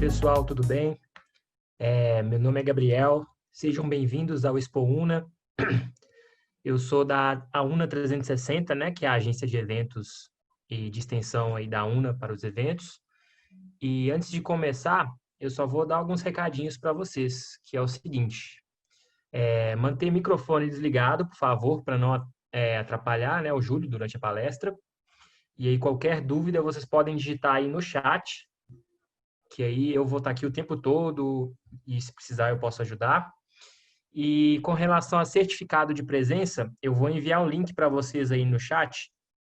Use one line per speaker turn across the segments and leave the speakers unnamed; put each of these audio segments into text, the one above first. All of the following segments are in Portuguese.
pessoal, tudo bem? Meu nome é Gabriel, sejam bem-vindos ao Expo Una. Eu sou da Una 360, né, que é a agência de eventos e de extensão aí da Una para os eventos. E antes de começar, eu só vou dar alguns recadinhos para vocês, que é o seguinte: manter o microfone desligado, por favor, para não atrapalhar, né, o Júlio durante a palestra. E aí, qualquer dúvida, vocês podem digitar aí no chat, que aí eu vou estar aqui o tempo todo e se precisar eu posso ajudar. E com relação a certificado de presença, eu vou enviar um link para vocês aí no chat,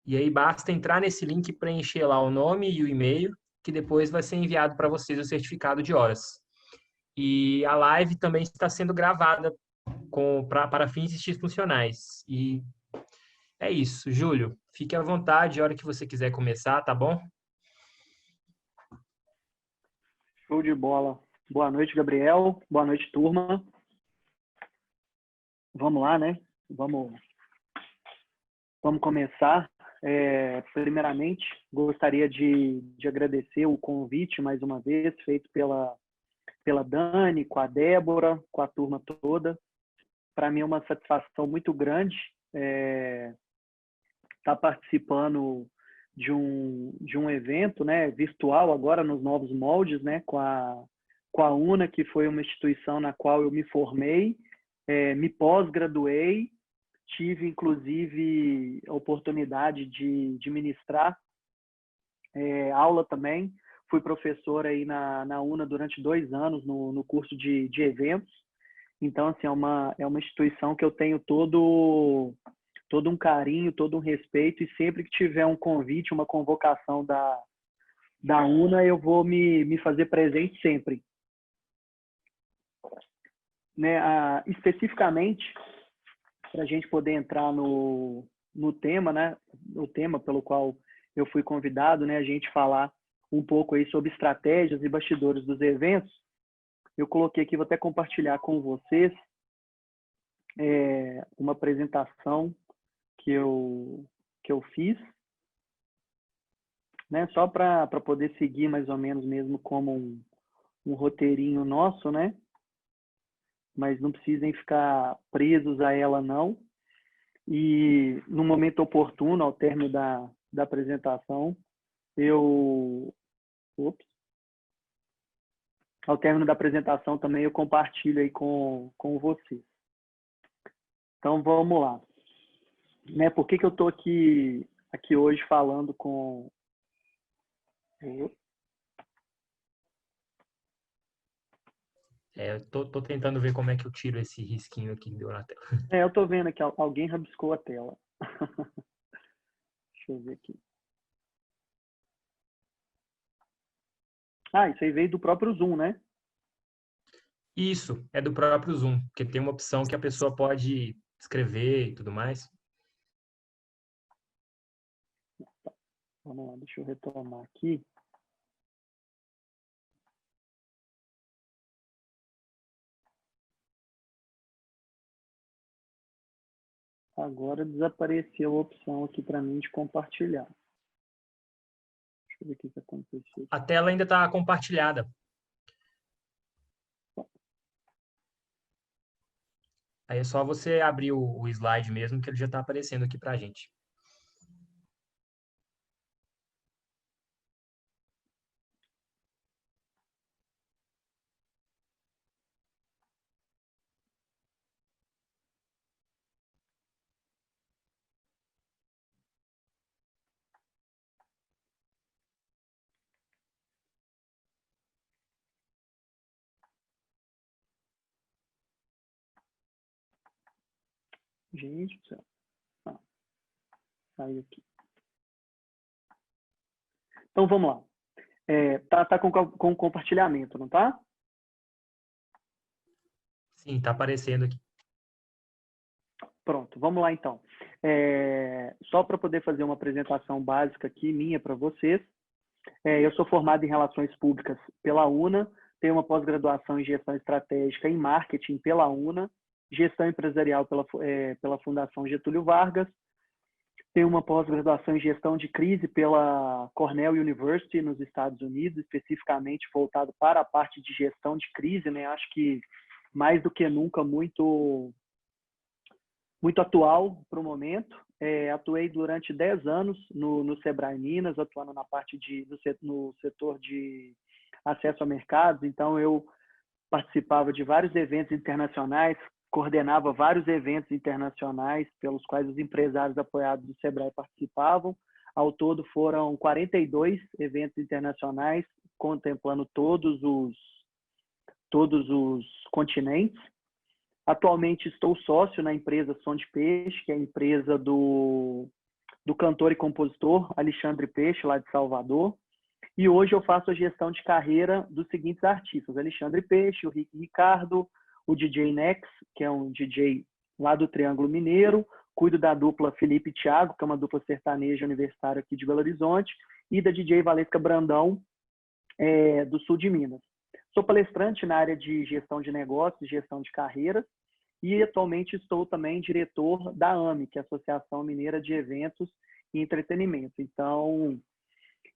e aí basta entrar nesse link e preencher lá o nome e o e-mail, que depois vai ser enviado para vocês o certificado de horas. E a live também está sendo gravada para fins institucionais. E é isso, Júlio. Fique à vontade a hora que você quiser começar, tá bom?
Show de bola. Boa noite, Gabriel. Boa noite, turma. Vamos lá, né? Vamos começar. Primeiramente, gostaria de agradecer o convite, mais uma vez, feito pela Dani, com a Débora, com a turma toda. Para mim é uma satisfação muito grande estar participando de um evento, né, virtual agora nos novos moldes, né, com a Una, que foi uma instituição na qual eu me formei, me pós-graduei, tive inclusive a oportunidade de ministrar aula também, fui professor aí na Una durante 2 anos no curso de eventos. Então, assim, é uma instituição que eu tenho todo um carinho, todo um respeito, e sempre que tiver um convite, uma convocação da Una, eu vou me fazer presente sempre. Né, especificamente, para a gente poder entrar no tema, né, o tema pelo qual eu fui convidado, né, a gente falar um pouco aí sobre estratégias e bastidores dos eventos, eu coloquei aqui, vou até compartilhar com vocês uma apresentação que eu fiz, né? Só para poder seguir mais ou menos mesmo como um roteirinho nosso, né? Mas não precisem ficar presos a ela, não. E no momento oportuno, ao término da apresentação, ao término da apresentação também eu compartilho aí com vocês. Então, vamos lá. Né, por que eu estou aqui hoje falando com...
Eu tô tentando ver como é que eu tiro esse risquinho aqui que deu na tela.
eu estou vendo aqui, alguém rabiscou a tela. Deixa eu ver aqui. Isso aí veio do próprio Zoom, né?
Isso, é do próprio Zoom, porque tem uma opção que a pessoa pode escrever e tudo mais.
Vamos lá, deixa eu retomar aqui. Agora desapareceu a opção aqui para mim de compartilhar. Deixa eu ver o que aconteceu.
A tela ainda está compartilhada. Aí é só você abrir o slide mesmo, que ele já está aparecendo aqui para a gente.
Gente do céu. Saiu aqui. Então, vamos lá. Tá com compartilhamento, não tá?
Sim, está aparecendo aqui.
Pronto, vamos lá então. Só para poder fazer uma apresentação básica aqui, minha para vocês. Eu sou formado em Relações Públicas pela UNA, tenho uma pós-graduação em Gestão Estratégica e Marketing pela UNA, Gestão Empresarial pela Fundação Getúlio Vargas. Tenho uma pós-graduação em gestão de crise pela Cornell University, nos Estados Unidos, especificamente voltado para a parte de gestão de crise, né? Acho que mais do que nunca muito atual para o momento. Atuei durante 10 anos no Sebrae Minas, atuando na parte no setor de acesso a mercados. Então, eu participava de vários eventos internacionais, coordenava vários eventos internacionais pelos quais os empresários apoiados do Sebrae participavam. Ao todo, foram 42 eventos internacionais, contemplando todos os continentes. Atualmente estou sócio na empresa Som de Peixe, que é a empresa do cantor e compositor Alexandre Peixe, lá de Salvador. E hoje eu faço a gestão de carreira dos seguintes artistas: Alexandre Peixe, o Rick Ricardo, o DJ Nex, que é um DJ lá do Triângulo Mineiro. Cuido da dupla Felipe e Thiago, que é uma dupla sertaneja universitária aqui de Belo Horizonte, e da DJ Valesca Brandão, do sul de Minas. Sou palestrante na área de gestão de negócios, gestão de carreiras, e atualmente estou também diretor da AME, que é a Associação Mineira de Eventos e Entretenimento. Então,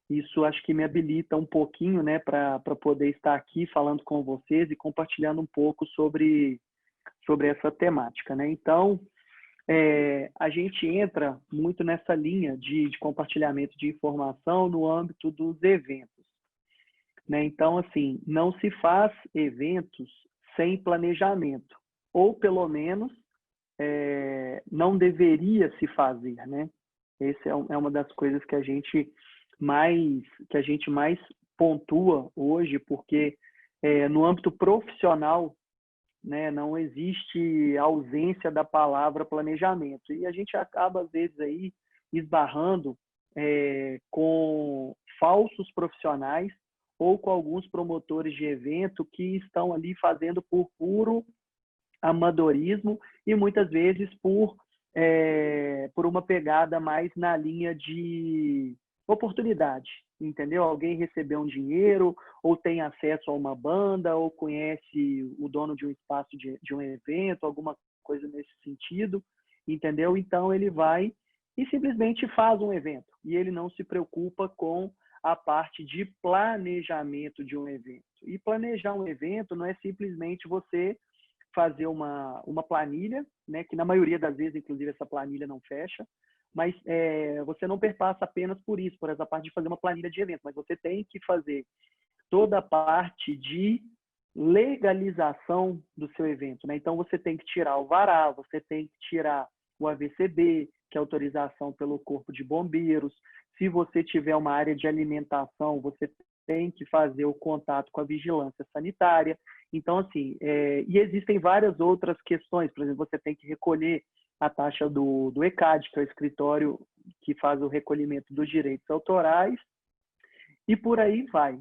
isso acho que me habilita um pouquinho, né, para poder estar aqui falando com vocês e compartilhando um pouco sobre essa temática, né? Então, a gente entra muito nessa linha de compartilhamento de informação no âmbito dos eventos, né? Então, assim, não se faz eventos sem planejamento, ou pelo menos não deveria se fazer, né? Essa é uma das coisas que a gente mais pontua hoje, porque no âmbito profissional, né, não existe ausência da palavra planejamento. E a gente acaba, às vezes, aí esbarrando com falsos profissionais ou com alguns promotores de evento que estão ali fazendo por puro amadorismo e muitas vezes por uma pegada mais na linha de oportunidade, entendeu? Alguém recebeu um dinheiro, ou tem acesso a uma banda, ou conhece o dono de um espaço de um evento, alguma coisa nesse sentido, entendeu? Então ele vai e simplesmente faz um evento, e ele não se preocupa com a parte de planejamento de um evento. E planejar um evento não é simplesmente você fazer uma planilha, né, que na maioria das vezes, inclusive, essa planilha não fecha, mas você não perpassa apenas por isso, por essa parte de fazer uma planilha de evento, mas você tem que fazer toda a parte de legalização do seu evento, né? Então, você tem que tirar o VARA, você tem que tirar o AVCB, que é autorização pelo Corpo de Bombeiros. Se você tiver uma área de alimentação, você tem que fazer o contato com a vigilância sanitária. Então, assim, e existem várias outras questões. Por exemplo, você tem que recolher a taxa do ECAD, que é o escritório que faz o recolhimento dos direitos autorais, e por aí vai,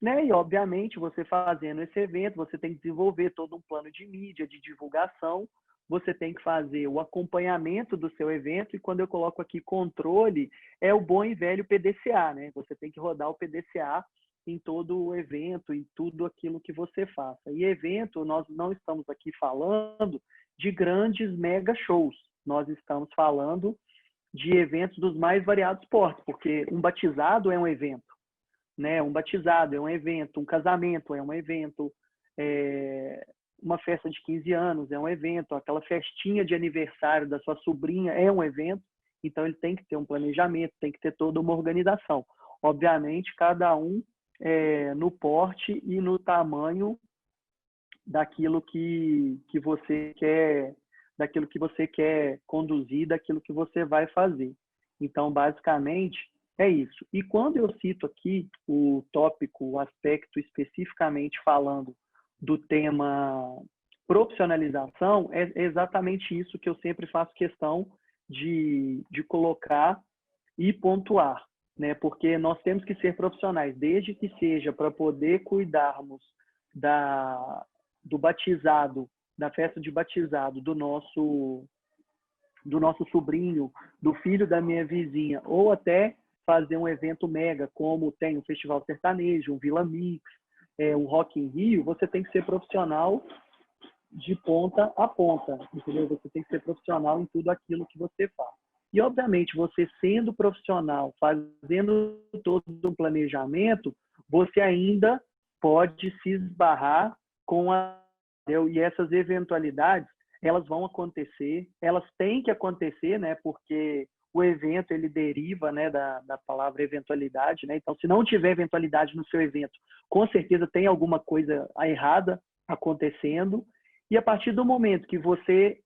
né? E, obviamente, você fazendo esse evento, você tem que desenvolver todo um plano de mídia, de divulgação, você tem que fazer o acompanhamento do seu evento, e quando eu coloco aqui controle, é o bom e velho PDCA, né? Você tem que rodar o PDCA em todo o evento, em tudo aquilo que você faça. E evento, nós não estamos aqui falando de grandes mega shows, nós estamos falando de eventos dos mais variados portes, porque um batizado é um evento, né? Um batizado é um evento, um casamento é um evento, uma festa de 15 anos é um evento, aquela festinha de aniversário da sua sobrinha é um evento. Então ele tem que ter um planejamento, tem que ter toda uma organização. Obviamente, cada um no porte e no tamanho daquilo que você quer, daquilo que você quer conduzir, daquilo que você vai fazer. Então, basicamente, é isso. E quando eu cito aqui o tópico, o aspecto especificamente falando do tema profissionalização, é exatamente isso que eu sempre faço questão de colocar e pontuar, né? Porque nós temos que ser profissionais, desde que seja para poder cuidarmos do batizado, da festa de batizado do nosso sobrinho, do filho da minha vizinha, ou até fazer um evento mega, como tem um Festival Sertanejo, um Vila Mix, um Rock in Rio. Você tem que ser profissional de ponta a ponta, entendeu? Você tem que ser profissional em tudo aquilo que você faz. E, obviamente, você sendo profissional, fazendo todo um planejamento, você ainda pode se esbarrar com e essas eventualidades, elas vão acontecer, elas têm que acontecer, né? Porque o evento, ele deriva, né, da palavra eventualidade, né? Então, se não tiver eventualidade no seu evento, com certeza tem alguma coisa errada acontecendo. E a partir do momento que você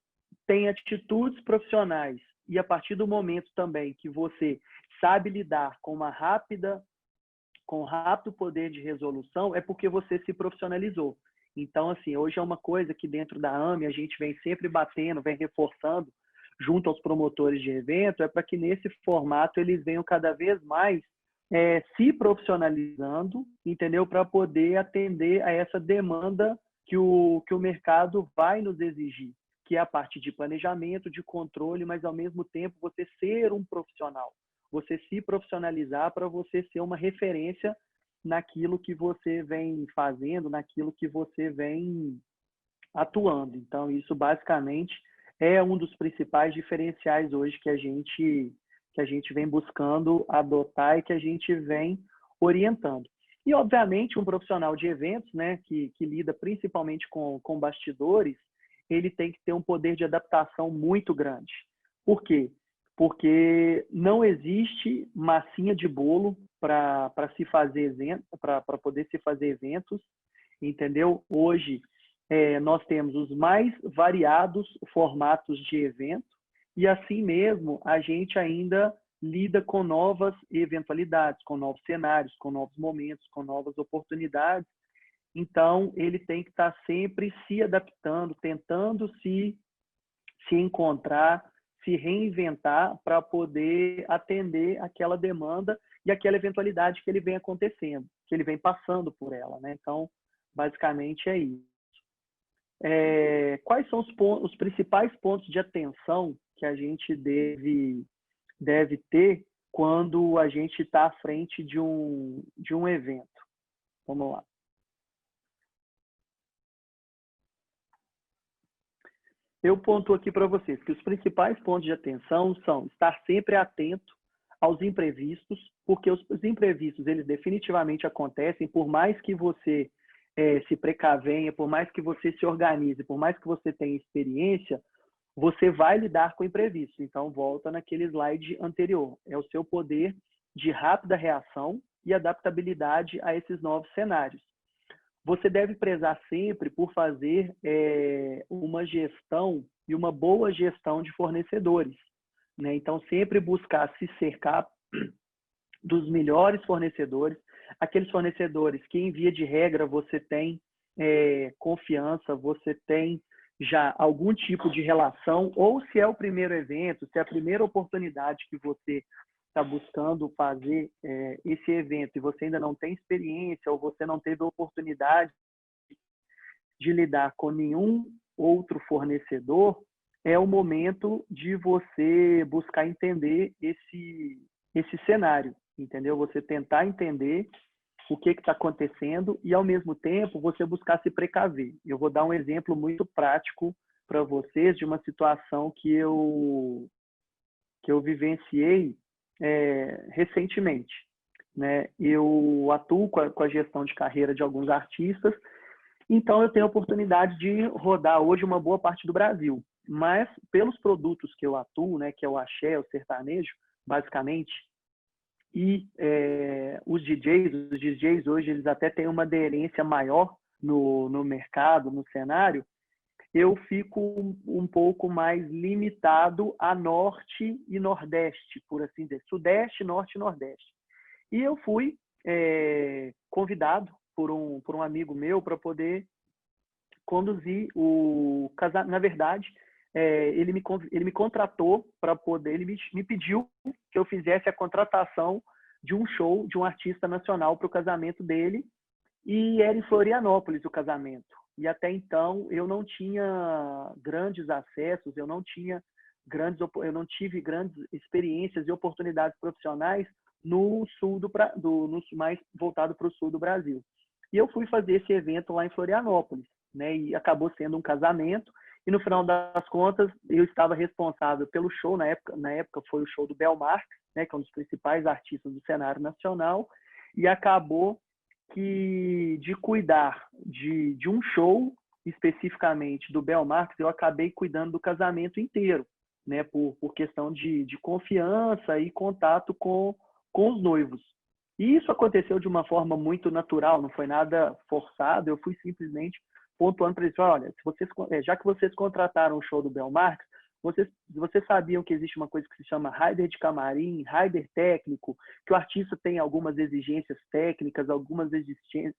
tem atitudes profissionais e a partir do momento também que você sabe lidar com com rápido poder de resolução, é porque você se profissionalizou. Então, assim, hoje é uma coisa que dentro da AME a gente vem sempre batendo, vem reforçando junto aos promotores de evento, é para que nesse formato eles venham cada vez mais se profissionalizando, entendeu? Para poder atender a essa demanda que o mercado vai nos exigir, que é a parte de planejamento, de controle, mas ao mesmo tempo você ser um profissional, você se profissionalizar para você ser uma referência naquilo que você vem fazendo, naquilo que você vem atuando. Então, isso basicamente é um dos principais diferenciais hoje que a gente vem buscando adotar e que a gente vem orientando. E, obviamente, um profissional de eventos, né, que lida principalmente com bastidores, ele tem que ter um poder de adaptação muito grande. Por quê? Porque não existe massinha de bolo para se fazer evento, para poder se fazer eventos, entendeu? Hoje nós temos os mais variados formatos de evento e assim mesmo a gente ainda lida com novas eventualidades, com novos cenários, com novos momentos, com novas oportunidades. Então ele tem que estar sempre se adaptando, tentando se encontrar, se reinventar para poder atender aquela demanda e aquela eventualidade que ele vem acontecendo, que ele vem passando por ela, né? Então, basicamente é isso. Quais são os principais pontos de atenção que a gente deve ter quando a gente está à frente de um evento? Vamos lá. Eu pontuo aqui para vocês que os principais pontos de atenção são estar sempre atento aos imprevistos, porque os imprevistos, eles definitivamente acontecem, por mais que você se precavenha, por mais que você se organize, por mais que você tenha experiência, você vai lidar com imprevistos. Então, volta naquele slide anterior. É o seu poder de rápida reação e adaptabilidade a esses novos cenários. Você deve prezar sempre por fazer uma gestão e uma boa gestão de fornecedores, né? Então, sempre buscar se cercar dos melhores fornecedores, aqueles fornecedores que, em via de regra, você tem confiança, você tem já algum tipo de relação, ou se é o primeiro evento, se é a primeira oportunidade que você está buscando fazer esse evento e você ainda não tem experiência ou você não teve a oportunidade de lidar com nenhum outro fornecedor, é o momento de você buscar entender esse cenário, entendeu? Você tentar entender o que está acontecendo e, ao mesmo tempo, você buscar se precaver. Eu vou dar um exemplo muito prático para vocês de uma situação que eu vivenciei recentemente, né? Eu atuo com a gestão de carreira de alguns artistas, então eu tenho a oportunidade de rodar hoje uma boa parte do Brasil, mas pelos produtos que eu atuo, né, que é o axé, o sertanejo, basicamente, e os DJs hoje eles até têm uma aderência maior no mercado, no cenário, eu fico um pouco mais limitado a norte e nordeste, por assim dizer, sudeste, norte e nordeste. E eu fui convidado por um amigo meu para poder conduzir o casamento. Na verdade, ele me contratou para poder, ele me pediu que eu fizesse a contratação de um show de um artista nacional para o casamento dele, e era em Florianópolis o casamento. E até então eu não tinha grandes acessos, eu não tive grandes experiências e oportunidades profissionais no sul no mais voltado para o sul do Brasil. E eu fui fazer esse evento lá em Florianópolis, né? E acabou sendo um casamento. E no final das contas, eu estava responsável pelo show, na época foi o show do Bel Marques, né, que é um dos principais artistas do cenário nacional, e acabou que de cuidar de um show, especificamente do Bel Marques, eu acabei cuidando do casamento inteiro, né, por questão de confiança e contato com os noivos. E isso aconteceu de uma forma muito natural, não foi nada forçado, eu fui simplesmente pontuando para eles, olha, já que vocês contrataram o show do Bel Marques, vocês sabiam que existe uma coisa que se chama rider de camarim, rider técnico, que o artista tem algumas exigências técnicas, algumas exigências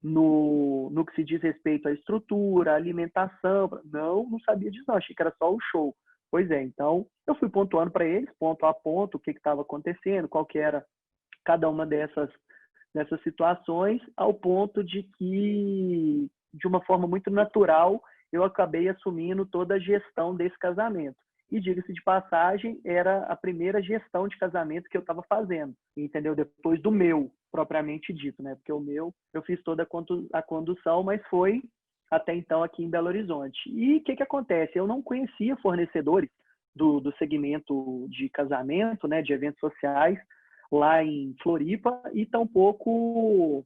no que se diz respeito à estrutura, alimentação. Não sabia disso, não, achei que era só o show. Pois é, então eu fui pontuando para eles, ponto a ponto, o que estava acontecendo, qual que era cada uma dessas situações, ao ponto de que, de uma forma muito natural, eu acabei assumindo toda a gestão desse casamento. E, diga-se de passagem, era a primeira gestão de casamento que eu estava fazendo, entendeu? Depois do meu, propriamente dito, né? Porque o meu, eu fiz toda a condução, mas foi até então aqui em Belo Horizonte. E o que acontece? Eu não conhecia fornecedores do segmento de casamento, né? De eventos sociais, lá em Floripa, e tampouco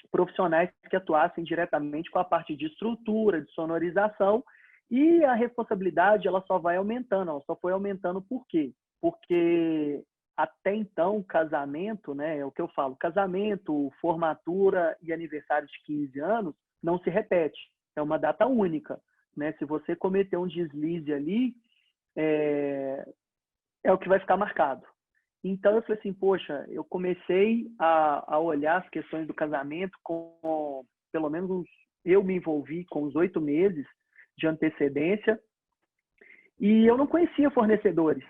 profissionais que atuassem diretamente com a parte de estrutura, de sonorização, e a responsabilidade ela só vai aumentando, ela só foi aumentando por quê? Porque até então, casamento, né, é o que eu falo, casamento, formatura e aniversário de 15 anos não se repete, é uma data única, né? Se você cometer um deslize ali, é o que vai ficar marcado. Então eu falei assim, poxa, eu comecei a olhar as questões do casamento com, pelo menos, eu me envolvi com uns 8 meses de antecedência e eu não conhecia fornecedores.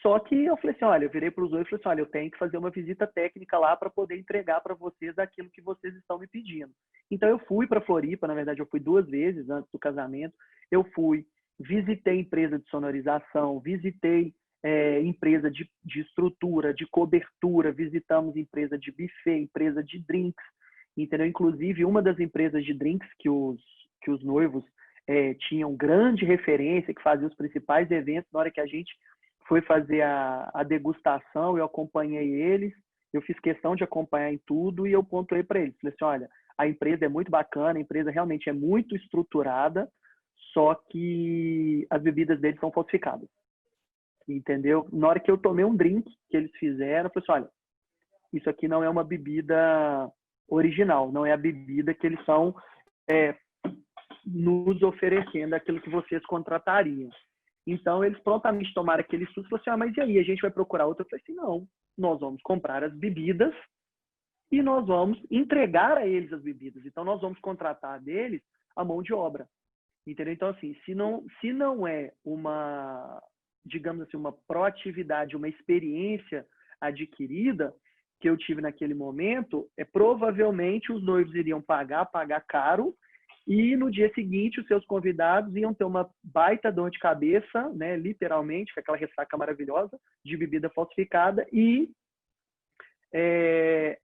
Só que eu falei assim, olha, eu virei para os dois e falei assim, olha, eu tenho que fazer uma visita técnica lá para poder entregar para vocês aquilo que vocês estão me pedindo. Então eu fui para Floripa, na verdade eu fui 2 vezes antes do casamento, eu fui, visitei empresa de sonorização, visitei empresa de estrutura, de cobertura, visitamos empresa de buffet, empresa de drinks, entendeu? Inclusive, uma das empresas de drinks que os noivos tinham grande referência, que fazia os principais eventos, na hora que a gente foi fazer a degustação, eu acompanhei eles, eu fiz questão de acompanhar em tudo e eu pontuei para eles. Falei assim, olha, a empresa é muito bacana, a empresa realmente é muito estruturada, só que as bebidas deles são falsificadas. Entendeu? Na hora que eu tomei um drink que eles fizeram, eu falei assim, olha, isso aqui não é uma bebida original, não é a bebida que eles estão nos oferecendo, aquilo que vocês contratariam. Então, eles prontamente tomaram aquele susto e falaram assim, mas e aí, a gente vai procurar outra? Eu falei assim, não, nós vamos comprar as bebidas e nós vamos entregar a eles as bebidas. Então, nós vamos contratar deles a mão de obra. Entendeu? Então, assim, se não é uma, digamos assim, uma proatividade, uma experiência adquirida que eu tive naquele momento, provavelmente os noivos iriam pagar caro, e no dia seguinte os seus convidados iam ter uma baita dor de cabeça, né, literalmente, com aquela ressaca maravilhosa de bebida falsificada, e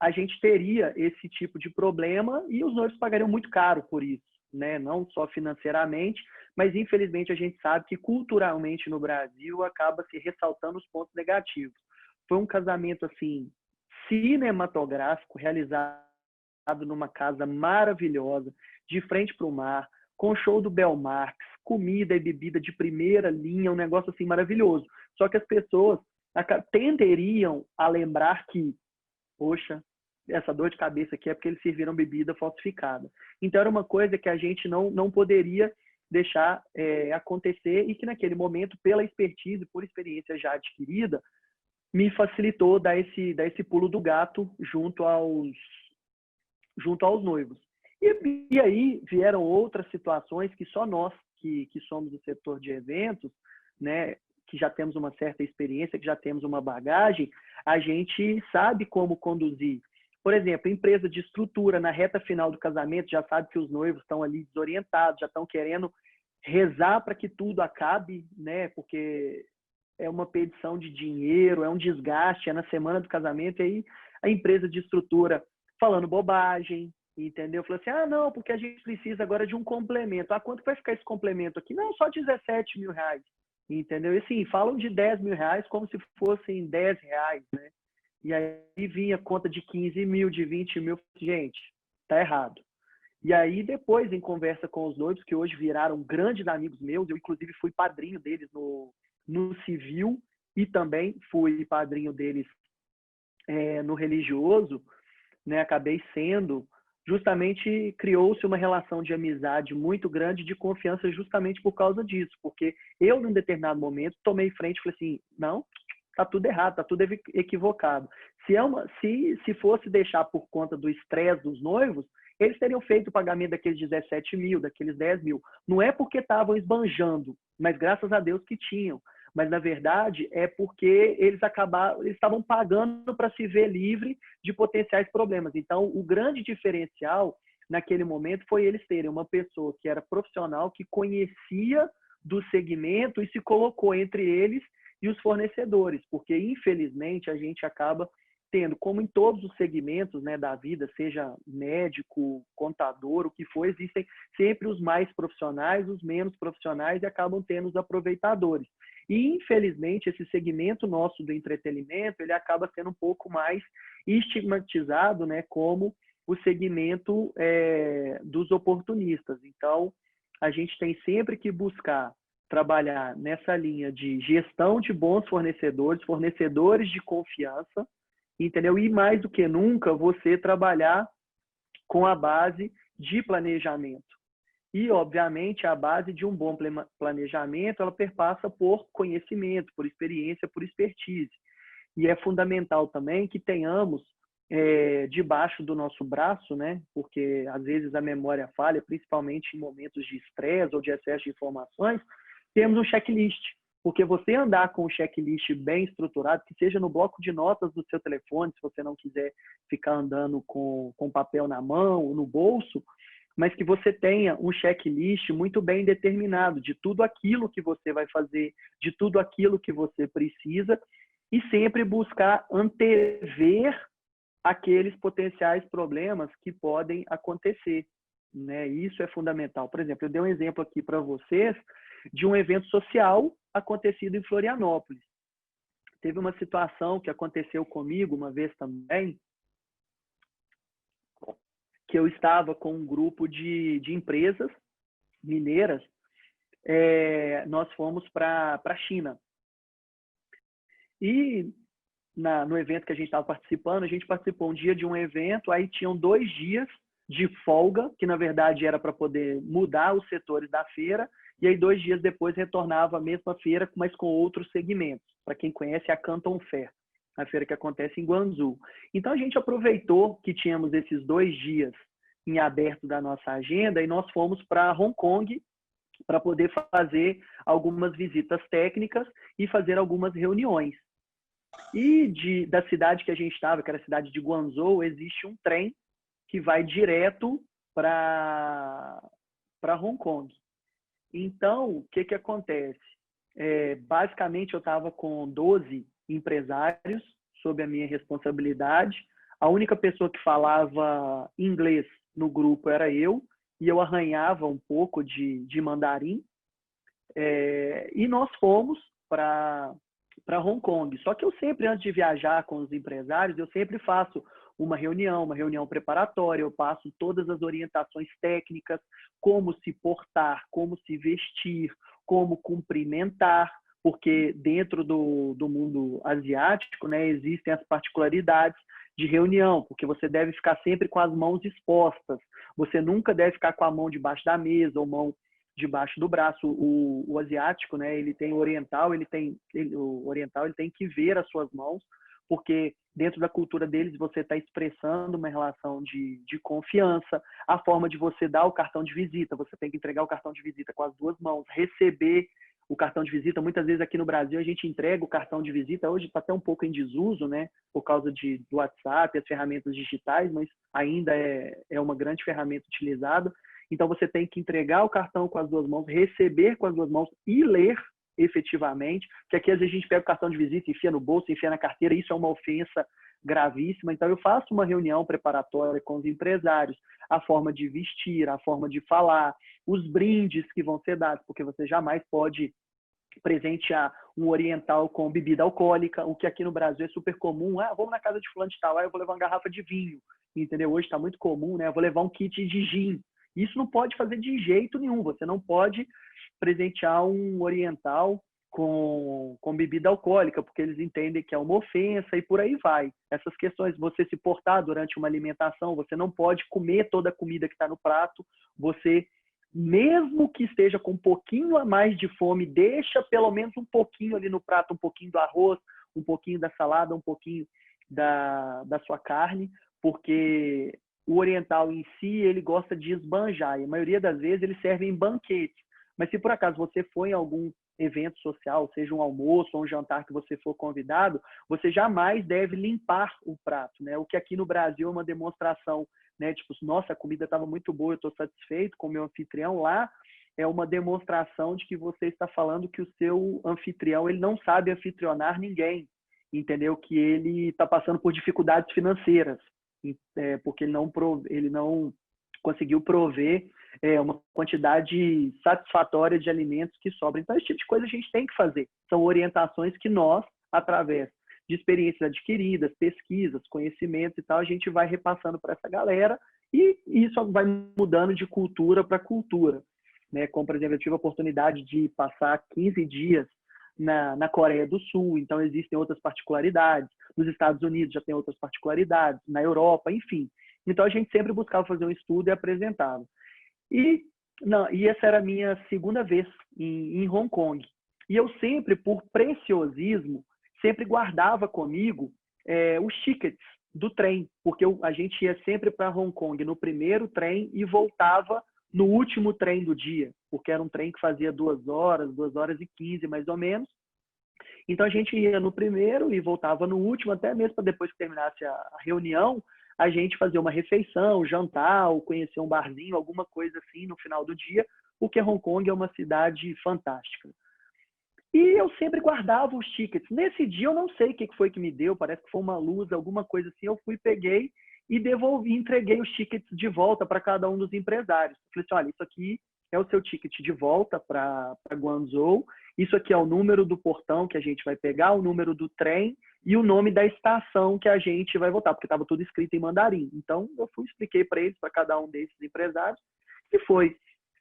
a gente teria esse tipo de problema e os noivos pagariam muito caro por isso, né? Não só financeiramente, mas infelizmente a gente sabe que culturalmente no Brasil acaba se ressaltando os pontos negativos. Foi um casamento assim cinematográfico, realizado numa casa maravilhosa, de frente para o mar, com show do Bel Marques, comida e bebida de primeira linha, um negócio assim maravilhoso. Só que as pessoas tenderiam a lembrar que, poxa, essa dor de cabeça aqui é porque eles serviram bebida falsificada. Então era uma coisa que a gente não poderia deixar acontecer e que naquele momento, pela expertise, por experiência já adquirida, me facilitou dar esse pulo do gato junto aos noivos. E aí vieram outras situações que só nós, que somos do setor de eventos, né, que já temos uma certa experiência, que já temos uma bagagem, a gente sabe como conduzir. Por exemplo, empresa de estrutura, na reta final do casamento, já sabe que os noivos estão ali desorientados, já estão querendo rezar para que tudo acabe, né? Porque é uma pedição de dinheiro, é um desgaste, é na semana do casamento, e aí a empresa de estrutura falando bobagem, entendeu? Falou assim, não, porque a gente precisa agora de um complemento. Quanto vai ficar esse complemento aqui? Não, só 17 mil reais, entendeu? E assim, falam de 10 mil reais como se fossem 10 reais, né? E aí vinha conta de 15 mil, de 20 mil. Gente, tá errado. E aí depois, em conversa com os noivos, que hoje viraram grandes amigos meus, eu inclusive fui padrinho deles no civil e também fui padrinho deles no religioso, né? Acabei sendo, justamente criou-se uma relação de amizade muito grande, de confiança, justamente por causa disso, porque eu, num determinado momento, tomei frente e falei assim, não, tá tudo errado, tá tudo equivocado. Se fosse deixar por conta do estresse dos noivos, eles teriam feito o pagamento daqueles 17 mil, daqueles 10 mil. Não é porque estavam esbanjando, mas graças a Deus que tinham. Mas, na verdade, é porque eles estavam pagando para se ver livre de potenciais problemas. Então, o grande diferencial naquele momento foi eles terem uma pessoa que era profissional, que conhecia do segmento e se colocou entre eles e os fornecedores, porque, infelizmente, a gente acaba tendo, como em todos os segmentos, né, da vida, seja médico, contador, o que for, existem sempre os mais profissionais, os menos profissionais, e acabam tendo os aproveitadores. E, infelizmente, esse segmento nosso do entretenimento, ele acaba sendo um pouco mais estigmatizado, né, como o segmento dos oportunistas. Então, a gente tem sempre que buscar trabalhar nessa linha de gestão de bons fornecedores, fornecedores de confiança, entendeu? E mais do que nunca, você trabalhar com a base de planejamento. E, obviamente, a base de um bom planejamento, ela perpassa por conhecimento, por experiência, por expertise. E é fundamental também que tenhamos debaixo do nosso braço, né? Porque às vezes a memória falha, principalmente em momentos de estresse ou de excesso de informações, temos um checklist. Porque você andar com um checklist bem estruturado, que seja no bloco de notas do seu telefone, se você não quiser ficar andando com papel na mão ou no bolso, mas que você tenha um checklist muito bem determinado de tudo aquilo que você vai fazer, de tudo aquilo que você precisa, e sempre buscar antever aqueles potenciais problemas que podem acontecer, né? Isso é fundamental. Por exemplo, eu dei um exemplo aqui para vocês de um evento social acontecido em Florianópolis. Teve uma situação que aconteceu comigo uma vez também, que eu estava com um grupo de empresas mineiras, nós fomos para a China. E no evento que a gente estava participando, a gente participou um dia de um evento, aí tinham 2 dias de folga, que na verdade era para poder mudar os setores da feira, e aí 2 dias depois retornava a mesma feira, mas com outros segmentos. Para quem conhece, a Canton Fair, a feira que acontece em Guangzhou. Então a gente aproveitou que tínhamos esses 2 dias em aberto da nossa agenda e nós fomos para Hong Kong para poder fazer algumas visitas técnicas e fazer algumas reuniões. E da cidade que a gente estava, que era a cidade de Guangzhou, existe um trem que vai direto para Hong Kong. Então, o que acontece? Basicamente, eu estava com 12 empresários sob a minha responsabilidade. A única pessoa que falava inglês no grupo era eu, e eu arranhava um pouco de mandarim. E nós fomos para Hong Kong. Só que eu sempre, antes de viajar com os empresários, eu sempre faço uma reunião preparatória, eu passo todas as orientações técnicas, como se portar, como se vestir, como cumprimentar, porque dentro do mundo asiático, né, existem as particularidades de reunião, porque você deve ficar sempre com as mãos expostas, você nunca deve ficar com a mão debaixo da mesa ou mão debaixo do braço. O asiático, né, ele tem o oriental, ele tem que ver as suas mãos, porque dentro da cultura deles você está expressando uma relação de confiança, a forma de você dar o cartão de visita, você tem que entregar o cartão de visita com as 2 mãos, receber o cartão de visita. Muitas vezes aqui no Brasil a gente entrega o cartão de visita, hoje está até um pouco em desuso, né, por causa do WhatsApp, as ferramentas digitais, mas ainda é uma grande ferramenta utilizada. Então, você tem que entregar o cartão com as 2 mãos, receber com as 2 mãos e ler efetivamente, porque aqui às vezes a gente pega o cartão de visita, enfia no bolso, enfia na carteira, isso é uma ofensa gravíssima. Então eu faço uma reunião preparatória com os empresários, a forma de vestir, a forma de falar, os brindes que vão ser dados, porque você jamais pode presentear um oriental com bebida alcoólica, o que aqui no Brasil é super comum. Ah, vamos na casa de fulano de tal, eu vou levar uma garrafa de vinho, entendeu? Hoje está muito comum, né? Eu vou levar um kit de gin. Isso não pode fazer de jeito nenhum. Você não pode presentear um oriental com bebida alcoólica, porque eles entendem que é uma ofensa e por aí vai. Essas questões, você se portar durante uma alimentação, você não pode comer toda a comida que está no prato, você, mesmo que esteja com um pouquinho a mais de fome, deixa pelo menos um pouquinho ali no prato, um pouquinho do arroz, um pouquinho da salada, um pouquinho da sua carne, porque o oriental em si, ele gosta de esbanjar, e a maioria das vezes ele serve em banquete. Mas se por acaso você for em algum evento social, seja um almoço ou um jantar que você for convidado, você jamais deve limpar o prato, né? O que aqui no Brasil é uma demonstração, né? Tipo, nossa, a comida estava muito boa, eu estou satisfeito com o meu anfitrião. Lá é uma demonstração de que você está falando que o seu anfitrião, ele não sabe anfitrionar ninguém, entendeu? Que ele está passando por dificuldades financeiras, porque ele não conseguiu prover uma quantidade satisfatória de alimentos que sobram. Então, esse tipo de coisa a gente tem que fazer. São orientações que nós, através de experiências adquiridas, pesquisas, conhecimentos e tal, a gente vai repassando para essa galera e isso vai mudando de cultura para cultura. Né? Como, por exemplo, eu tive a oportunidade de passar 15 dias na Coreia do Sul, então existem outras particularidades. Nos Estados Unidos já tem outras particularidades, na Europa, enfim. Então, a gente sempre buscava fazer um estudo e apresentava. E essa era a minha segunda vez em Hong Kong. E eu sempre, por preciosismo, sempre guardava comigo os tickets do trem, porque a gente ia sempre para Hong Kong no primeiro trem e voltava no último trem do dia, porque era um trem que fazia 2 horas e 15 mais ou menos. Então a gente ia no primeiro e voltava no último, até mesmo para depois que terminasse a reunião, a gente fazer uma refeição, jantar, ou conhecer um barzinho, alguma coisa assim no final do dia, porque Hong Kong é uma cidade fantástica. E eu sempre guardava os tickets. Nesse dia eu não sei o que foi que me deu, parece que foi uma luz, alguma coisa assim, eu fui, peguei e devolvi, entreguei os tickets de volta para cada um dos empresários. Falei assim, olha, isso aqui é o seu ticket de volta para Guangzhou, isso aqui é o número do portão que a gente vai pegar, o número do trem e o nome da estação que a gente vai voltar, porque estava tudo escrito em mandarim. Então, eu fui, expliquei para eles, para cada um desses empresários, e foi.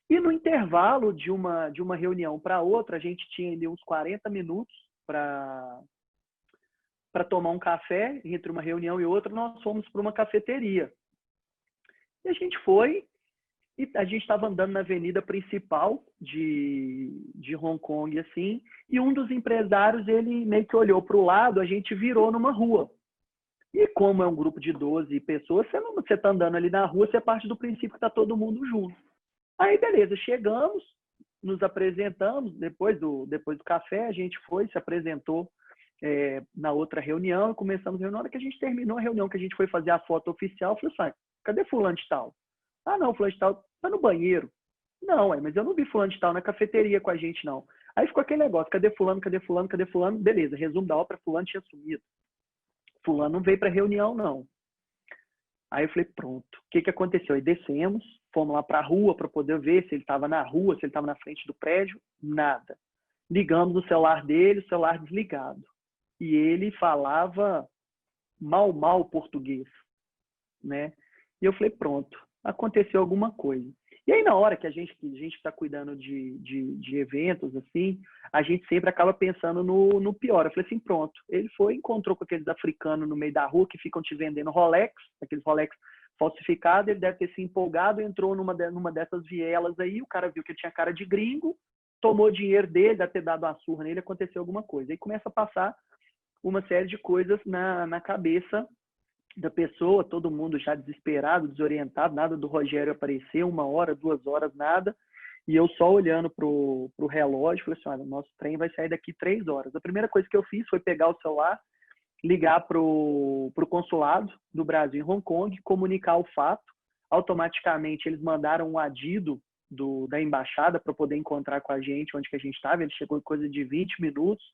E no intervalo de uma reunião para outra, a gente tinha ainda uns 40 minutos para tomar um café, entre uma reunião e outra, nós fomos para uma cafeteria. E a gente foi, e a gente estava andando na avenida principal de Hong Kong, assim, e um dos empresários, ele meio que olhou para o lado, a gente virou numa rua. E como é um grupo de 12 pessoas, você está andando ali na rua, você parte do princípio que está todo mundo junto. Aí, beleza, chegamos, nos apresentamos, depois do café, a gente foi, se apresentou na outra reunião, começamos a reunião. Na hora que a gente terminou a reunião, que a gente foi fazer a foto oficial, eu falei assim, cadê fulano de tal? Ah, não, fulano de tal tá no banheiro. Não, mas eu não vi fulano de tal na cafeteria com a gente, não. Aí ficou aquele negócio, cadê fulano, cadê fulano, cadê fulano? Beleza, resumo da ópera, fulano tinha sumido. Fulano não veio para reunião, não. Aí eu falei, pronto. O que aconteceu? Aí descemos, fomos lá para a rua para poder ver se ele estava na rua, se ele estava na frente do prédio. Nada. Ligamos o celular dele, o celular desligado. E ele falava mal português, né? E eu falei, pronto, aconteceu alguma coisa. E aí, na hora que a gente está cuidando de eventos, assim, a gente sempre acaba pensando no pior. Eu falei assim, pronto. Ele foi, encontrou com aqueles africanos no meio da rua que ficam te vendendo Rolex, aqueles Rolex falsificados. Ele deve ter se empolgado, entrou numa dessas vielas aí, o cara viu que ele tinha cara de gringo, tomou dinheiro dele, deve ter dado uma surra nele, aconteceu alguma coisa. Aí começa a passar uma série de coisas na cabeça da pessoa, todo mundo já desesperado, desorientado, nada do Rogério aparecer, 1 hora, 2 horas, nada. E eu só olhando pro relógio, falei assim, olha, nosso trem vai sair daqui 3 horas. A primeira coisa que eu fiz foi pegar o celular, ligar pro consulado do Brasil em Hong Kong, comunicar o fato. Automaticamente eles mandaram um adido da embaixada para poder encontrar com a gente onde que a gente estava. Ele chegou em coisa de 20 minutos.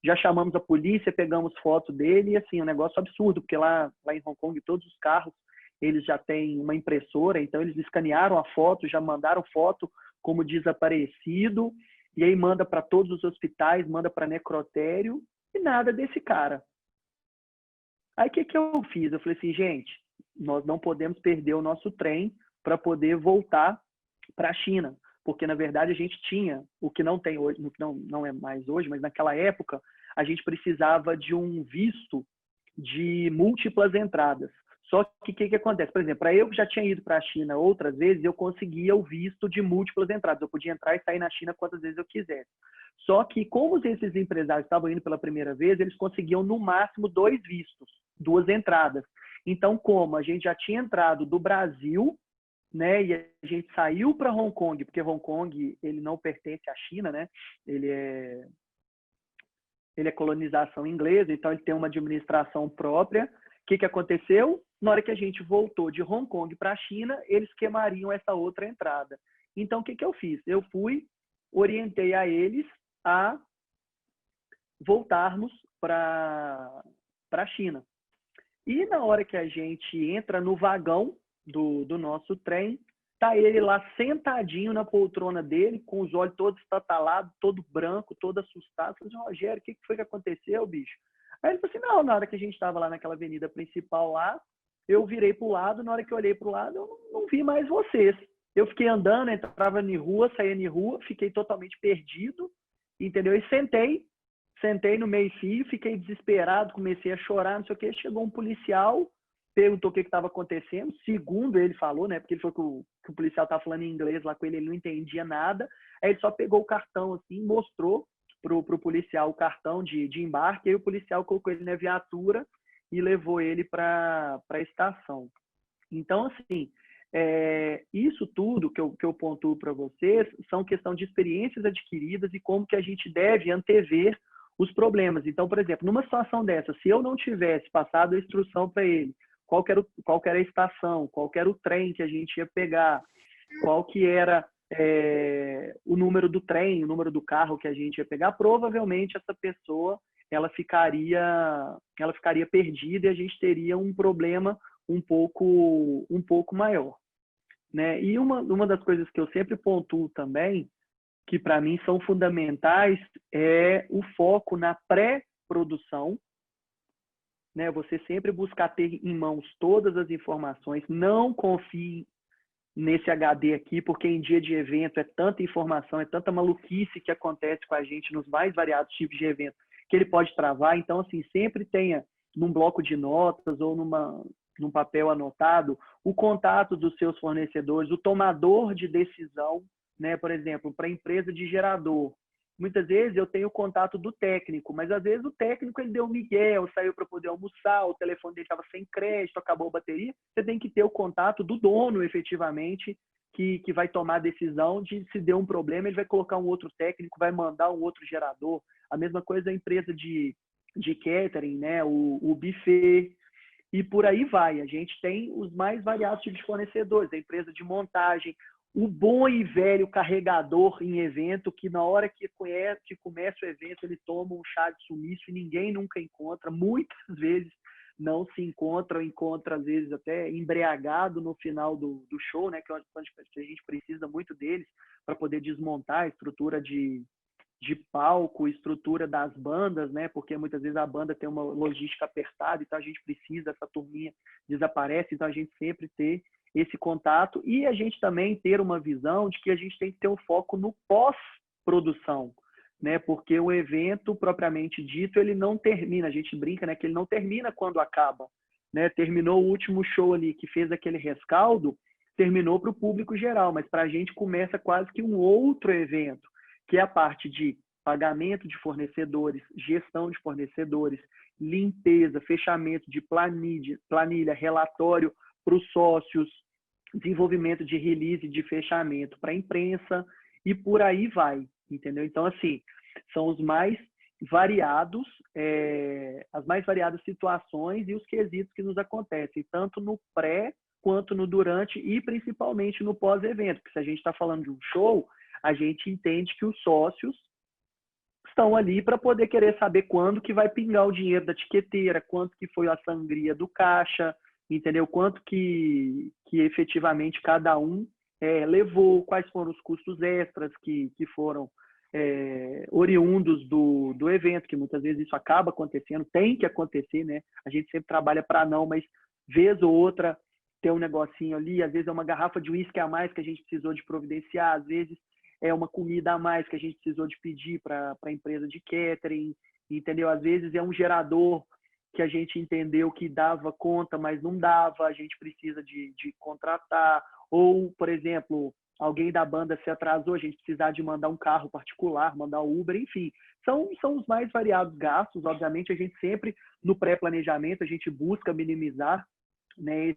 Já chamamos a polícia, pegamos foto dele e, assim, um negócio absurdo, porque lá em Hong Kong, todos os carros, eles já têm uma impressora, então eles escanearam a foto, já mandaram foto como desaparecido, e aí manda para todos os hospitais, manda para necrotério, e nada desse cara. Aí o que eu fiz? Eu falei assim, gente, nós não podemos perder o nosso trem para poder voltar para a China, porque na verdade a gente tinha, o que não tem hoje, não é mais hoje, mas naquela época a gente precisava de um visto de múltiplas entradas. Só que o que acontece? Por exemplo, para eu que já tinha ido para a China outras vezes, eu conseguia o visto de múltiplas entradas. Eu podia entrar e sair na China quantas vezes eu quisesse. Só que, como esses empresários estavam indo pela primeira vez, eles conseguiam, no máximo, 2 vistos, 2 entradas. Então, como a gente já tinha entrado do Brasil, né, e a gente saiu para Hong Kong, porque Hong Kong ele não pertence à China, né? Ele é colonização inglesa, então ele tem uma administração própria. O que aconteceu? Na hora que a gente voltou de Hong Kong para a China, eles queimariam essa outra entrada. Então, o que eu fiz? Eu orientei a eles a voltarmos para a China. E na hora que a gente entra no vagão do nosso trem, tá ele lá sentadinho na poltrona dele, com os olhos todos estatalados, todo branco, todo assustado. Eu falei, Rogério, o que foi que aconteceu, bicho? Aí ele falou assim, não, na hora que a gente estava lá naquela avenida principal lá, eu virei para o lado, na hora que eu olhei para o lado, eu não vi mais vocês. Eu fiquei andando, entrava na rua, saía na rua, fiquei totalmente perdido, entendeu? E sentei no meio-fio, fiquei desesperado, comecei a chorar, não sei o que. Chegou um policial, perguntou o que estava acontecendo, segundo ele falou, né? Porque ele falou que o policial estava falando em inglês lá com ele, ele não entendia nada. Aí ele só pegou o cartão assim, mostrou pro policial o cartão de embarque, e aí o policial colocou ele na viatura e levou ele para a estação. Então, assim, isso tudo que eu pontuo para vocês são questão de experiências adquiridas e como que a gente deve antever os problemas. Então, por exemplo, numa situação dessa, se eu não tivesse passado a instrução para ele, qual que era a estação, qual que era o trem que a gente ia pegar, qual que era o número do trem, o número do carro que a gente ia pegar, provavelmente essa pessoa ela ficaria perdida e a gente teria um problema um pouco maior, né? E uma das coisas que eu sempre pontuo também, que para mim são fundamentais, é o foco na pré-produção, né? Você sempre buscar ter em mãos todas as informações, não confie nesse HD aqui, porque em dia de evento é tanta informação, é tanta maluquice que acontece com a gente nos mais variados tipos de evento, que ele pode travar. Então, assim, sempre tenha num bloco de notas ou num papel anotado o contato dos seus fornecedores, o tomador de decisão, né? Por exemplo, para a empresa de gerador. Muitas vezes eu tenho o contato do técnico, mas às vezes o técnico ele deu migué, saiu para poder almoçar, o telefone dele estava sem crédito, acabou a bateria. Você tem que ter o contato do dono, efetivamente, que vai tomar a decisão de se deu um problema, ele vai colocar um outro técnico, vai mandar um outro gerador. A mesma coisa a empresa de catering, né? O buffet, e por aí vai. A gente tem os mais variados tipos de fornecedores, a empresa de montagem, o bom e velho carregador em evento, que na hora que começa o evento, ele toma um chá de sumiço e ninguém nunca encontra. Muitas vezes não se encontra às vezes até embriagado no final do show, né? Que a gente precisa muito deles para poder desmontar a estrutura de palco, estrutura das bandas, né? Porque muitas vezes a banda tem uma logística apertada, então a gente precisa, essa turminha desaparece, então a gente sempre ter esse contato e a gente também ter uma visão de que a gente tem que ter um foco no pós-produção, né? Porque o evento propriamente dito, ele não termina, a gente brinca, né, que ele não termina quando acaba, né? Terminou o último show ali que fez aquele rescaldo, terminou para o público geral, mas para a gente começa quase que um outro evento, que é a parte de pagamento de fornecedores, gestão de fornecedores, limpeza, fechamento de planilha, relatório para os sócios, desenvolvimento de release, de fechamento para a imprensa e por aí vai, entendeu? Então, assim, são os mais variados, as mais variadas situações e os quesitos que nos acontecem, tanto no pré quanto no durante e principalmente no pós-evento. Porque se a gente está falando de um show, a gente entende que os sócios estão ali para poder querer saber quando que vai pingar o dinheiro da tiqueteira, quanto que foi a sangria do caixa, entendeu? Quanto que efetivamente cada um levou, quais foram os custos extras que foram oriundos do evento, que muitas vezes isso acaba acontecendo, tem que acontecer, né? A gente sempre trabalha para não, mas vez ou outra tem um negocinho ali, às vezes é uma garrafa de uísque a mais que a gente precisou de providenciar, às vezes é uma comida a mais que a gente precisou de pedir para a empresa de catering, entendeu? Às vezes é um gerador que a gente entendeu que dava conta, mas não dava, a gente precisa de contratar. Ou, por exemplo, alguém da banda se atrasou, a gente precisar de mandar um carro particular, mandar o Uber, enfim. São os mais variados gastos. Obviamente, a gente sempre, no pré-planejamento, a gente busca minimizar, né,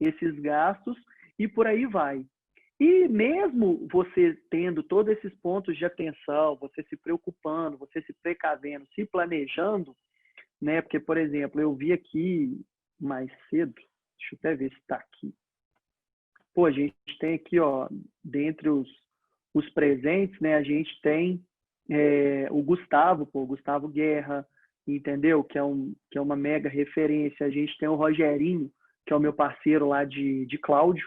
esses gastos e por aí vai. E mesmo você tendo todos esses pontos de atenção, você se preocupando, você se precavendo, se planejando, né? Porque, por exemplo, eu vi aqui mais cedo, deixa eu até ver se está aqui. Pô, a gente tem aqui, ó, dentre os presentes, né? A gente tem o Gustavo, pô, Gustavo Guerra, entendeu? Que é uma mega referência. A gente tem o Rogerinho, que é o meu parceiro lá de Cláudio,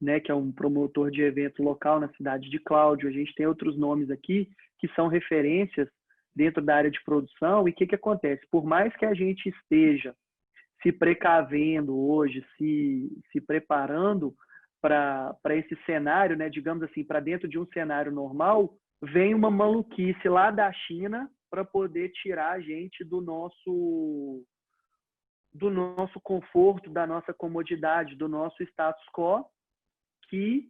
né, que é um promotor de evento local na cidade de Cláudio. A gente tem outros nomes aqui que são referências dentro da área de produção. E o que acontece? Por mais que a gente esteja se precavendo hoje, se preparando para esse cenário, né, digamos assim, para dentro de um cenário normal, vem uma maluquice lá da China para poder tirar a gente do nosso conforto, da nossa comodidade, do nosso status quo, que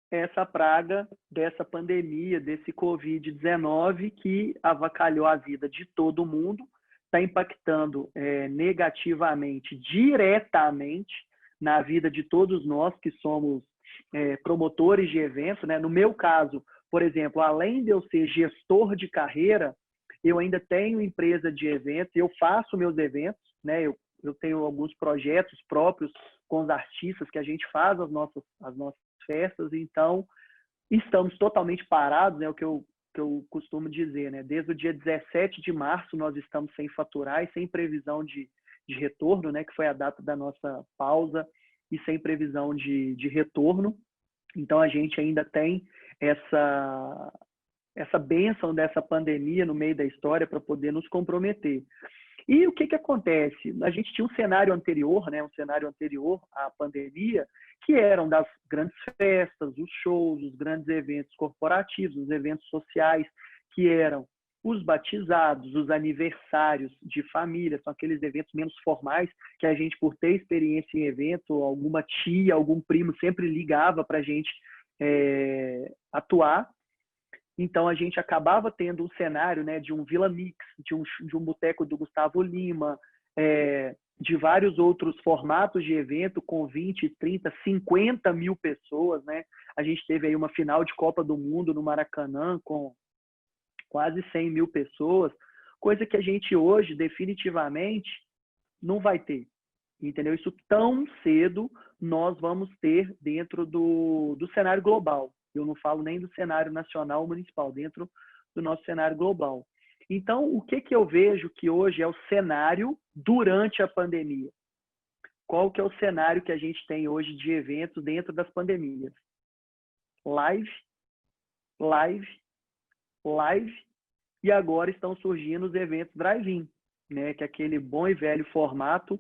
essa praga dessa pandemia, desse Covid-19, que avacalhou a vida de todo mundo, está impactando negativamente, diretamente, na vida de todos nós que somos promotores de evento, né? No meu caso, por exemplo, além de eu ser gestor de carreira, eu ainda tenho empresa de eventos, eu faço meus eventos, né? Eu tenho alguns projetos próprios com os artistas que a gente faz as nossas festas, então estamos totalmente parados, né? O que eu costumo dizer, né? Desde o dia 17 de março nós estamos sem faturar e sem previsão de retorno, né? Que foi a data da nossa pausa, e sem previsão de retorno. Então a gente ainda tem essa bênção dessa pandemia no meio da história para poder nos comprometer. E o que acontece? A gente tinha um cenário anterior, né? Um cenário anterior à pandemia, que eram das grandes festas, os shows, os grandes eventos corporativos, os eventos sociais, que eram os batizados, os aniversários de família, são aqueles eventos menos formais, que a gente, por ter experiência em evento, alguma tia, algum primo sempre ligava para a gente atuar. Então, a gente acabava tendo um cenário, né, de um Vila Mix, de um boteco do Gustavo Lima, de vários outros formatos de evento com 20, 30, 50 mil pessoas, né? A gente teve aí uma final de Copa do Mundo no Maracanã com quase 100 mil pessoas, coisa que a gente hoje definitivamente não vai ter, entendeu? Isso tão cedo nós vamos ter dentro do cenário global. Eu não falo nem do cenário nacional ou municipal, dentro do nosso cenário global. Então, o que eu vejo que hoje é o cenário durante a pandemia? Qual que é o cenário que a gente tem hoje de eventos dentro das pandemias? Live, live, live, e agora estão surgindo os eventos drive-in, né? Que é aquele bom e velho formato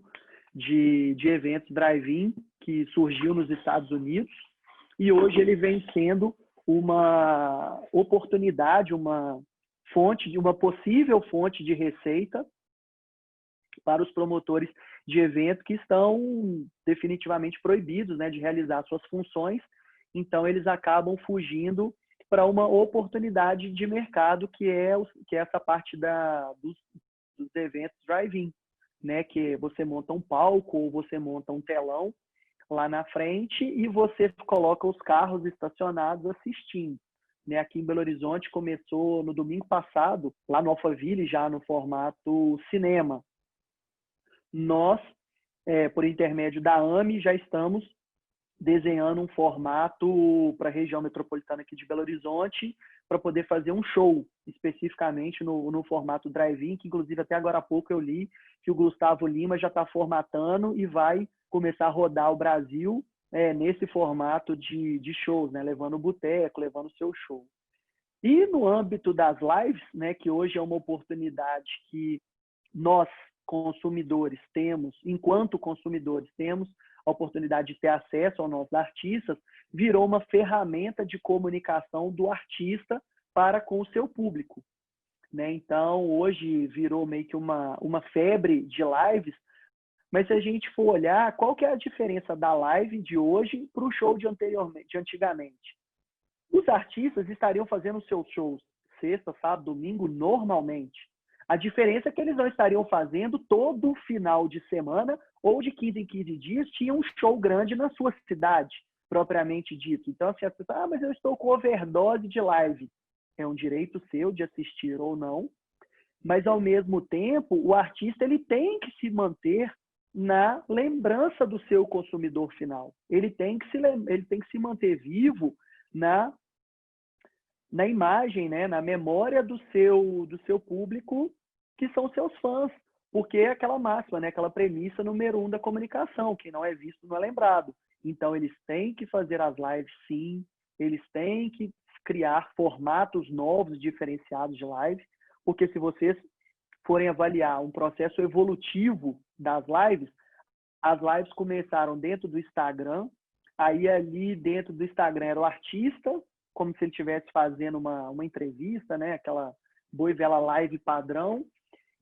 de eventos drive-in que surgiu nos Estados Unidos, e hoje ele vem sendo uma oportunidade, uma possível fonte de receita para os promotores de evento que estão definitivamente proibidos, né, de realizar suas funções. Então, eles acabam fugindo para uma oportunidade de mercado que é essa parte dos eventos drive-in, né, que você monta um palco ou você monta um telão lá na frente e você coloca os carros estacionados assistindo, né, aqui em Belo Horizonte começou no domingo passado, lá no Alphaville, já no formato cinema. Nós, por intermédio da AME, já estamos desenhando um formato para a região metropolitana aqui de Belo Horizonte, para poder fazer um show, especificamente no formato drive-in, que inclusive até agora há pouco eu li que o Gustavo Lima já está formatando e vai começar a rodar o Brasil nesse formato de shows, né? Levando o boteco, levando o seu show. E no âmbito das lives, né, que hoje é uma oportunidade que nós, consumidores, temos, enquanto consumidores, temos a oportunidade de ter acesso aos nossos artistas, virou uma ferramenta de comunicação do artista para com o seu público, né? Então, hoje virou meio que uma febre de lives, mas se a gente for olhar, qual que é a diferença da live de hoje para o show de antigamente? Os artistas estariam fazendo seus shows sexta, sábado, domingo, normalmente. A diferença é que eles não estariam fazendo todo final de semana ou de 15 em 15 dias, tinha um show grande na sua cidade, propriamente dito. Então, assim, as pessoas, mas eu estou com overdose de live. É um direito seu de assistir ou não, mas, ao mesmo tempo, o artista ele tem que se manter na lembrança do seu consumidor final. Ele tem que se manter vivo na imagem, né, na memória do seu público, que são seus fãs, porque é aquela máxima, né, aquela premissa número 1 da comunicação, quem não é visto não é lembrado. Então, eles têm que fazer as lives, sim, eles têm que criar formatos novos, diferenciados de live, porque se vocês forem avaliar um processo evolutivo das lives, as lives começaram dentro do Instagram, aí ali dentro do Instagram era o artista, como se ele estivesse fazendo uma entrevista, né? Aquela boa e velha live padrão.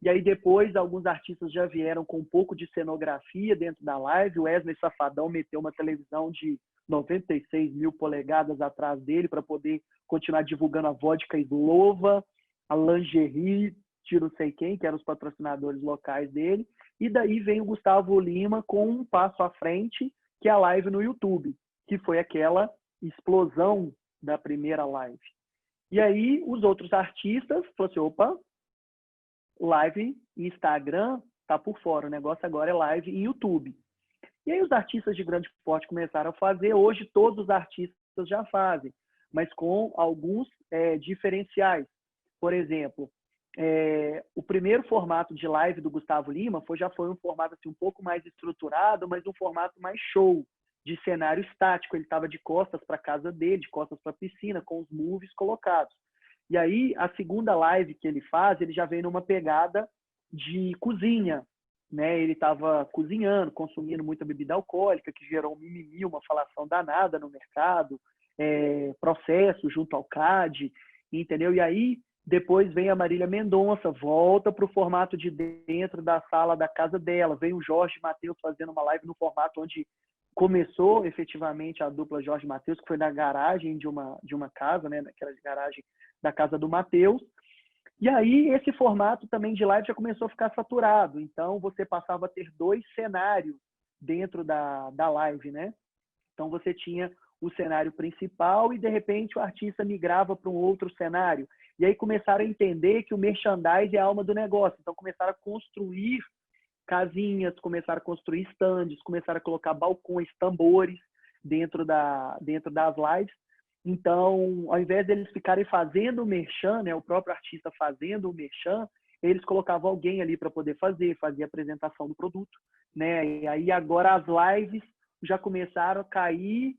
E aí depois alguns artistas já vieram com um pouco de cenografia dentro da live. O Wesley Safadão meteu uma televisão de 96 mil polegadas atrás dele para poder continuar divulgando a vodka Slova, a lingerie, de não sei quem, que eram os patrocinadores locais dele. E daí vem o Gustavo Lima com um passo à frente, que é a live no YouTube, que foi aquela explosão da primeira live. E aí os outros artistas falaram assim, opa, live em Instagram tá por fora, o negócio agora é live em YouTube. E aí os artistas de grande porte começaram a fazer, hoje todos os artistas já fazem, mas com alguns diferenciais. Por exemplo, o primeiro formato de live do Gustavo Lima já foi um formato assim, um pouco mais estruturado, mas um formato mais show, de cenário estático. Ele estava de costas para a casa dele, de costas para a piscina, com os movies colocados. E aí, a segunda live que ele faz, ele já vem numa pegada de cozinha, né? Ele estava cozinhando, consumindo muita bebida alcoólica, que gerou um mimimi, uma falação danada no mercado, processo junto ao CAD, entendeu? E aí, depois vem a Marília Mendonça, volta para o formato de dentro da sala da casa dela. Vem o Jorge Mateus fazendo uma live no formato onde começou efetivamente a dupla Jorge Mateus, que foi na garagem de uma casa, né? Naquela garagem da casa do Mateus. E aí esse formato também de live já começou a ficar saturado. Então você passava a ter 2 cenários dentro da live, né? Então você tinha o cenário principal e de repente o artista migrava para um outro cenário. E aí começaram a entender que o merchandising é a alma do negócio. Então começaram a construir casinhas, começaram a construir stands, começaram a colocar balcões, tambores dentro das lives. Então, ao invés deles ficarem fazendo o merchan, né, o próprio artista fazendo o merchan, eles colocavam alguém ali para poder fazer a apresentação do produto, né? E aí agora as lives já começaram a cair,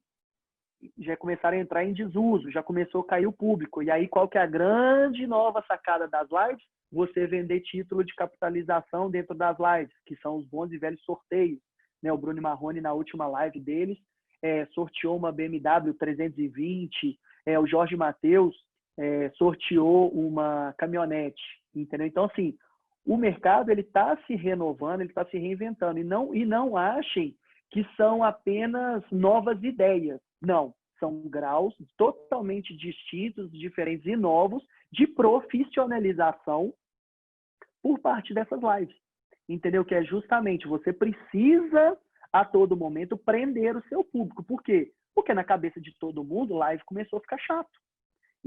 já começaram a entrar em desuso, já começou a cair o público. E aí qual que é a grande nova sacada das lives? Você vender título de capitalização dentro das lives, que são os bons e velhos sorteios, né? O Bruno Marrone, na última live deles, sorteou uma BMW 320, o Jorge Mateus sorteou uma caminhonete, entendeu? Então, assim, o mercado ele está se renovando, ele está se reinventando, e não achem que são apenas novas ideias. Não, são graus totalmente distintos, diferentes e novos de profissionalização por parte dessas lives. Entendeu? Que é justamente você precisa a todo momento prender o seu público. Por quê? Porque na cabeça de todo mundo, live começou a ficar chato.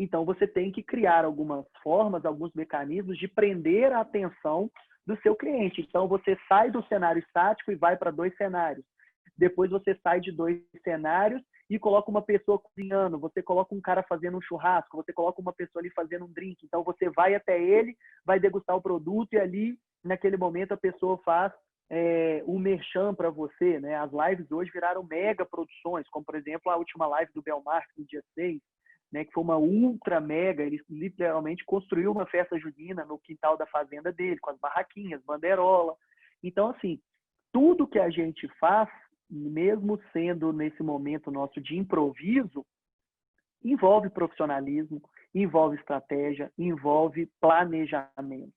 Então, você tem que criar algumas formas, alguns mecanismos de prender a atenção do seu cliente. Então, você sai do cenário estático e vai para 2 cenários. Depois, você sai de 2 cenários e coloca uma pessoa cozinhando, você coloca um cara fazendo um churrasco, você coloca uma pessoa ali fazendo um drink. Então, você vai até ele, vai degustar o produto e ali, naquele momento, a pessoa faz o merchan para você, né? As lives hoje viraram mega produções, como, por exemplo, a última live do Belmar, no dia 6, né, que foi uma ultra mega. Ele literalmente construiu uma festa junina no quintal da fazenda dele, com as barraquinhas, banderola. Então, assim, tudo que a gente faz, mesmo sendo nesse momento nosso de improviso, envolve profissionalismo, envolve estratégia, envolve planejamento,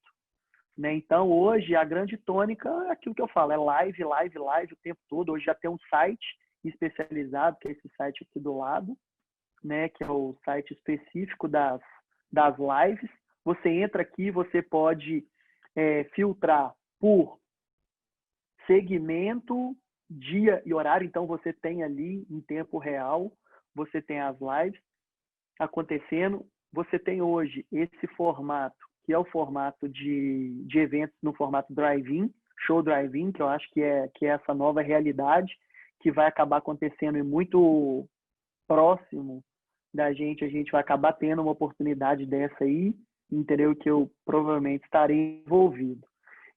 né? Então, hoje, a grande tônica é aquilo que eu falo, é live, live, live o tempo todo. Hoje já tem um site especializado, que é esse site aqui do lado, né, que é o site específico das lives. Você entra aqui, você pode filtrar por segmento, dia e horário. Então, você tem ali em tempo real, você tem as lives acontecendo. Você tem hoje esse formato, que é o formato de eventos no formato drive-in, show drive-in, que eu acho que é essa nova realidade que vai acabar acontecendo e muito próximo da gente. A gente vai acabar tendo uma oportunidade dessa aí, entendeu? Que eu provavelmente estarei envolvido.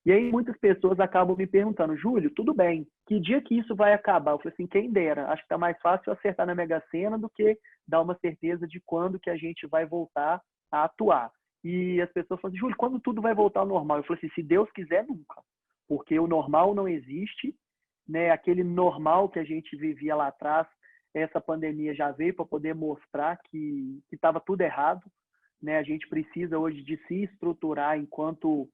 E aí muitas pessoas acabam me perguntando: Júlio, tudo bem, que dia que isso vai acabar? Eu falei assim, quem dera, acho que está mais fácil acertar na Mega Sena do que dar uma certeza de quando que a gente vai voltar a atuar. E as pessoas falam assim, Júlio, quando tudo vai voltar ao normal? Eu falei assim, se Deus quiser, nunca. Porque o normal não existe, né? Aquele normal que a gente vivia lá atrás, essa pandemia já veio para poder mostrar que estava tudo errado, né? A gente precisa hoje de se estruturar enquanto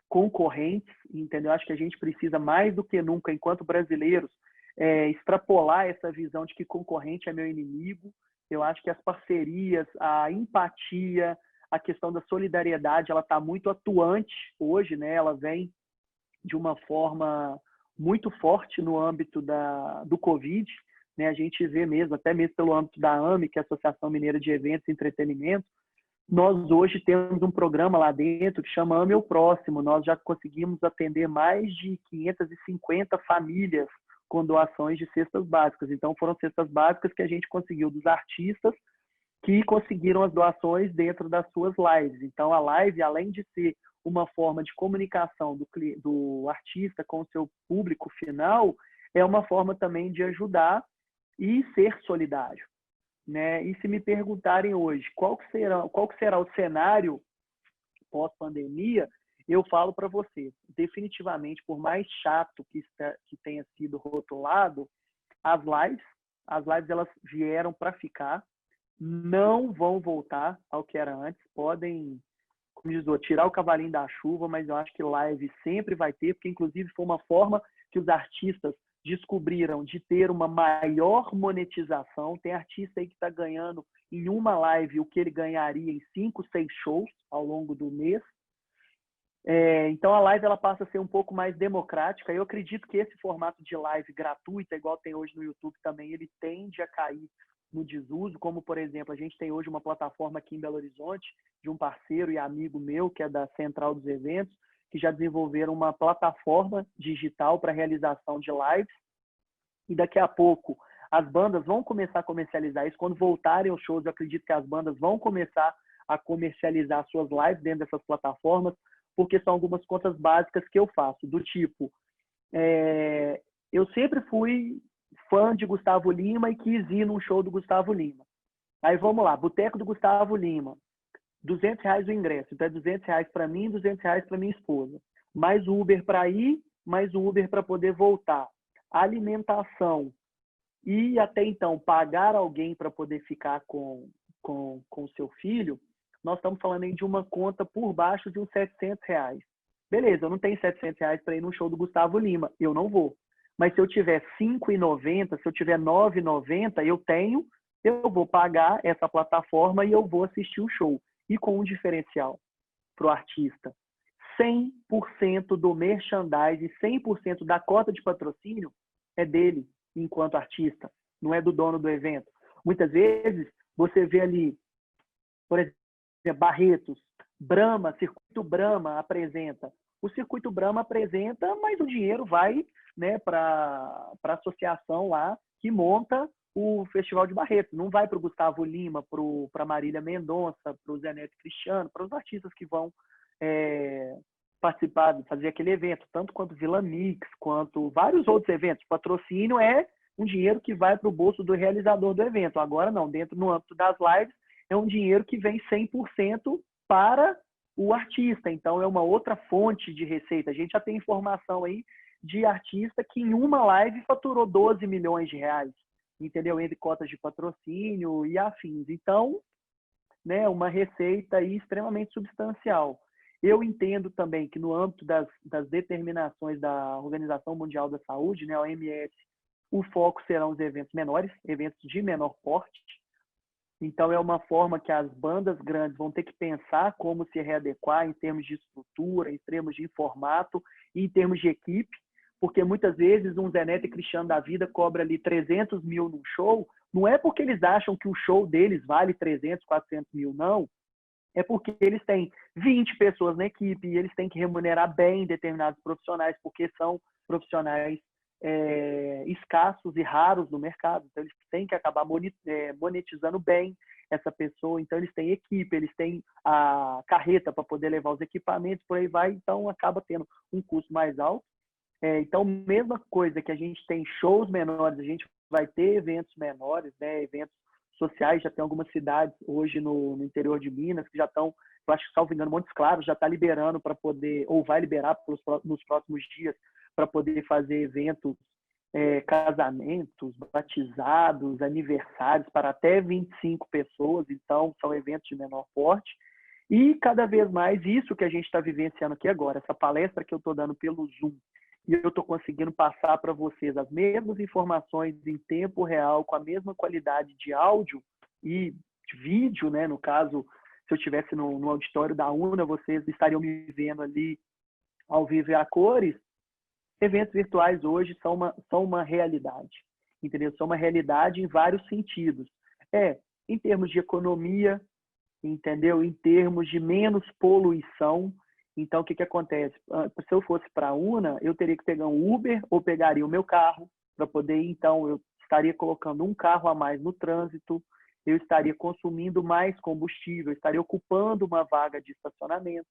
concorrentes, entendeu? Acho que a gente precisa mais do que nunca, enquanto brasileiros, extrapolar essa visão de que concorrente é meu inimigo. Eu acho que as parcerias, a empatia, a questão da solidariedade, ela está muito atuante hoje, né? Ela vem de uma forma muito forte no âmbito do Covid, né? A gente vê mesmo, até mesmo pelo âmbito da AME, que é a Associação Mineira de Eventos e Entretenimento. Nós hoje temos um programa lá dentro que chama Ame o Próximo. Nós já conseguimos atender mais de 550 famílias com doações de cestas básicas. Então, foram cestas básicas que a gente conseguiu dos artistas que conseguiram as doações dentro das suas lives. Então, a live, além de ser uma forma de comunicação do artista com o seu público final, é uma forma também de ajudar e ser solidário, né? E se me perguntarem hoje qual que será o cenário pós-pandemia, eu falo para você, definitivamente, por mais chato que tenha sido rotulado, as lives elas vieram para ficar, não vão voltar ao que era antes. Podem, como diz, tirar o cavalinho da chuva, mas eu acho que live sempre vai ter, porque inclusive foi uma forma que os artistas descobriram de ter uma maior monetização. Tem artista aí que está ganhando em uma live o que ele ganharia em 5, 6 shows ao longo do mês. Então a live ela passa a ser um pouco mais democrática. Eu acredito que esse formato de live gratuita, igual tem hoje no YouTube também, ele tende a cair no desuso, como por exemplo, a gente tem hoje uma plataforma aqui em Belo Horizonte de um parceiro e amigo meu, que é da Central dos Eventos, que já desenvolveram uma plataforma digital para realização de lives. E daqui a pouco as bandas vão começar a comercializar isso. Quando voltarem os shows, eu acredito que as bandas vão começar a comercializar suas lives dentro dessas plataformas, porque são algumas contas básicas que eu faço, do tipo, eu sempre fui fã de Gustavo Lima e quis ir num show do Gustavo Lima. Aí vamos lá, Boteco do Gustavo Lima, R$200 o ingresso. Então é R$200 para mim, R$200 para minha esposa. Mais o Uber para ir, mais o Uber para poder voltar. Alimentação. E até então, pagar alguém para poder ficar com o seu filho, nós estamos falando aí de uma conta por baixo de uns R$700. Beleza, eu não tenho R$700 para ir no show do Gustavo Lima. Eu não vou. Mas se eu tiver R$5,90, se eu tiver R$9,90, eu vou pagar essa plataforma e eu vou assistir o show. E com um diferencial para o artista. 100% do merchandising, 100% da cota de patrocínio é dele enquanto artista, não é do dono do evento. Muitas vezes você vê ali Por exemplo, Barretos, Brahma, Circuito Brahma apresenta. O Circuito Brahma apresenta, mas o dinheiro vai, né, para a associação lá que monta o Festival de Barretos. Não vai para o Gustavo Lima, para a Marília Mendonça, para o Zé Neto Cristiano, para os artistas que vão participar, fazer aquele evento, tanto quanto Vila Mix, quanto vários outros eventos. O patrocínio é um dinheiro que vai para o bolso do realizador do evento. Agora não, no âmbito das lives, é um dinheiro que vem 100% para o artista. Então, é uma outra fonte de receita. A gente já tem informação aí de artista que em uma live faturou 12 milhões de reais, entendeu? Entre cotas de patrocínio e afins. Então, né, uma receita aí extremamente substancial. Eu entendo também que no âmbito das determinações da Organização Mundial da Saúde, né, a OMS, o foco serão os eventos menores, eventos de menor porte. Então, é uma forma que as bandas grandes vão ter que pensar como se readequar em termos de estrutura, em termos de formato e em termos de equipe, porque muitas vezes um Zé Neto e Cristiano da vida cobra ali 300 mil num show, não é porque eles acham que o show deles vale 300, 400 mil, não. É porque eles têm 20 pessoas na equipe e eles têm que remunerar bem determinados profissionais, porque são profissionais escassos e raros no mercado. Então, eles têm que acabar monetizando bem essa pessoa. Então, eles têm equipe, eles têm a carreta para poder levar os equipamentos, por aí vai. Então, acaba tendo um custo mais alto. Então, mesma coisa que a gente tem shows menores, a gente vai ter eventos menores, né? Eventos sociais. Já tem algumas cidades hoje no interior de Minas que já estão, eu acho que, salvo engano, Montes Claros já está liberando para poder, ou vai liberar nos próximos dias, para poder fazer eventos, casamentos, batizados, aniversários para até 25 pessoas. Então, são eventos de menor porte. E cada vez mais isso que a gente está vivenciando aqui agora, essa palestra que eu estou dando pelo Zoom, e eu estou conseguindo passar para vocês as mesmas informações em tempo real, com a mesma qualidade de áudio e de vídeo, né? No caso, se eu estivesse no auditório da UNA, vocês estariam me vendo ali ao vivo e a cores. Eventos virtuais hoje são uma realidade, entendeu? São uma realidade em vários sentidos. Em termos de economia, entendeu? Em termos de menos poluição. Então, o que acontece? Se eu fosse para a UNA, eu teria que pegar um Uber ou pegaria o meu carro para poder, então, eu estaria colocando um carro a mais no trânsito, eu estaria consumindo mais combustível, eu estaria ocupando uma vaga de estacionamento,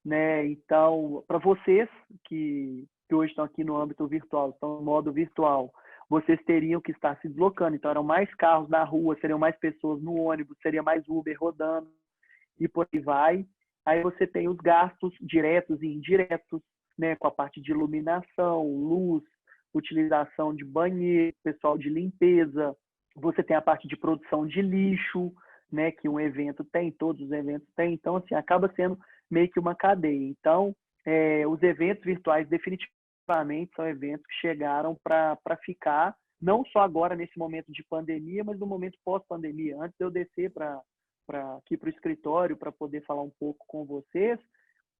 né? Então, para vocês que hoje estão aqui no âmbito virtual, estão no modo virtual, vocês teriam que estar se deslocando. Então, eram mais carros na rua, seriam mais pessoas no ônibus, seria mais Uber rodando e por aí vai. Aí você tem os gastos diretos e indiretos, né, com a parte de iluminação, luz, utilização de banheiro, pessoal de limpeza. Você tem a parte de produção de lixo, né, que um evento tem, todos os eventos têm. Então, assim, acaba sendo meio que uma cadeia. Então, os eventos virtuais definitivamente são eventos que chegaram para ficar, não só agora nesse momento de pandemia, mas no momento pós-pandemia. Antes de eu descer aqui para o escritório para poder falar um pouco com vocês,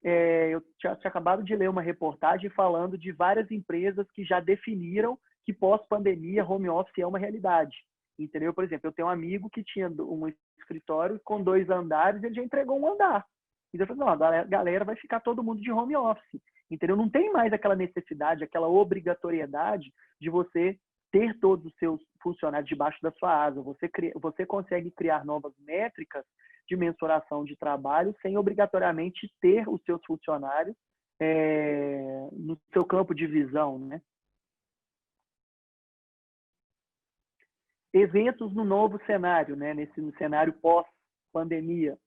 eu tinha acabado de ler uma reportagem falando de várias empresas que já definiram que pós-pandemia home office é uma realidade, entendeu? Por exemplo, eu tenho um amigo que tinha um escritório com 2 andares, ele já entregou um andar. Então eu falei, não, a galera vai ficar todo mundo de home office, entendeu? Não tem mais aquela necessidade, aquela obrigatoriedade de você ter todos os seus funcionários debaixo da sua asa. Você consegue criar novas métricas de mensuração de trabalho sem obrigatoriamente ter os seus funcionários no seu campo de visão, né? Eventos no novo cenário, né? Nesse cenário pós-pandemia.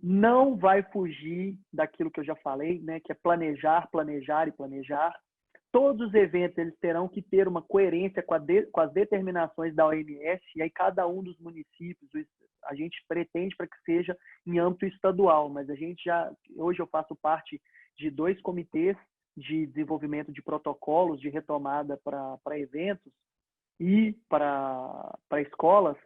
Não vai fugir daquilo que eu já falei, né? Que é planejar, planejar e planejar. Todos os eventos eles terão que ter uma coerência com as determinações da OMS, e aí cada um dos municípios, a gente pretende para que seja em âmbito estadual, mas hoje eu faço parte de 2 comitês de desenvolvimento de protocolos de retomada para eventos e para escolas,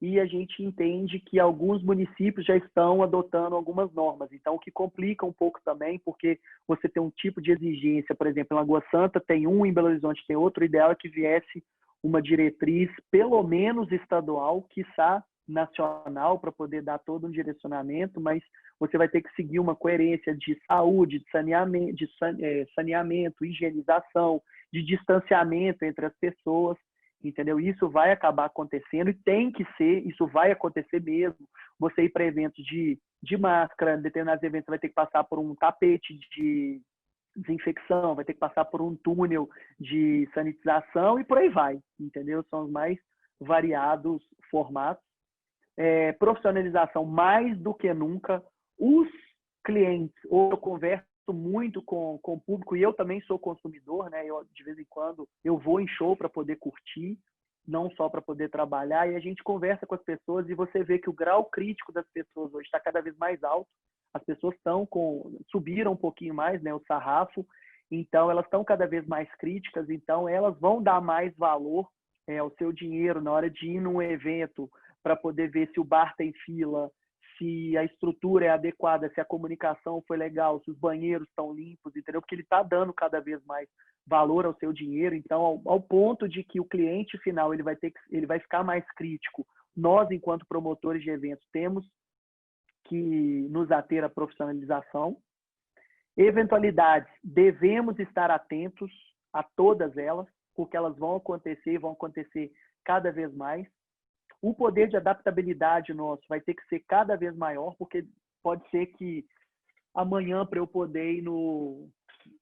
e a gente entende que alguns municípios já estão adotando algumas normas. Então, o que complica um pouco também, porque você tem um tipo de exigência, por exemplo, em Lagoa Santa tem um, em Belo Horizonte tem outro, o ideal é que viesse uma diretriz, pelo menos estadual, quiçá nacional para poder dar todo um direcionamento, mas você vai ter que seguir uma coerência de saúde, saneamento, higienização, de distanciamento entre as pessoas, entendeu? Isso vai acabar acontecendo e tem que ser, isso vai acontecer mesmo. Você ir para eventos de máscara, determinados eventos vai ter que passar por um tapete de desinfecção, vai ter que passar por um túnel de sanitização e por aí vai, entendeu? São os mais variados formatos. Profissionalização mais do que nunca. Os clientes, ou eu converso muito com o público, e eu também sou consumidor, né? De vez em quando eu vou em show para poder curtir, não só para poder trabalhar, e a gente conversa com as pessoas e você vê que o grau crítico das pessoas hoje está cada vez mais alto. As pessoas subiram um pouquinho mais, né, o sarrafo, então elas estão cada vez mais críticas, então elas vão dar mais valor ao seu dinheiro na hora de ir num evento para poder ver se o bar tem fila, se a estrutura é adequada, se a comunicação foi legal, se os banheiros estão limpos, entendeu? Porque ele está dando cada vez mais valor ao seu dinheiro, então ao ponto de que o cliente final ele vai ficar mais crítico. Nós, enquanto promotores de eventos, temos que nos ater à profissionalização. Eventualidades, devemos estar atentos a todas elas, porque elas vão acontecer e vão acontecer cada vez mais. O poder de adaptabilidade nosso vai ter que ser cada vez maior, porque pode ser que amanhã, para eu poder ir no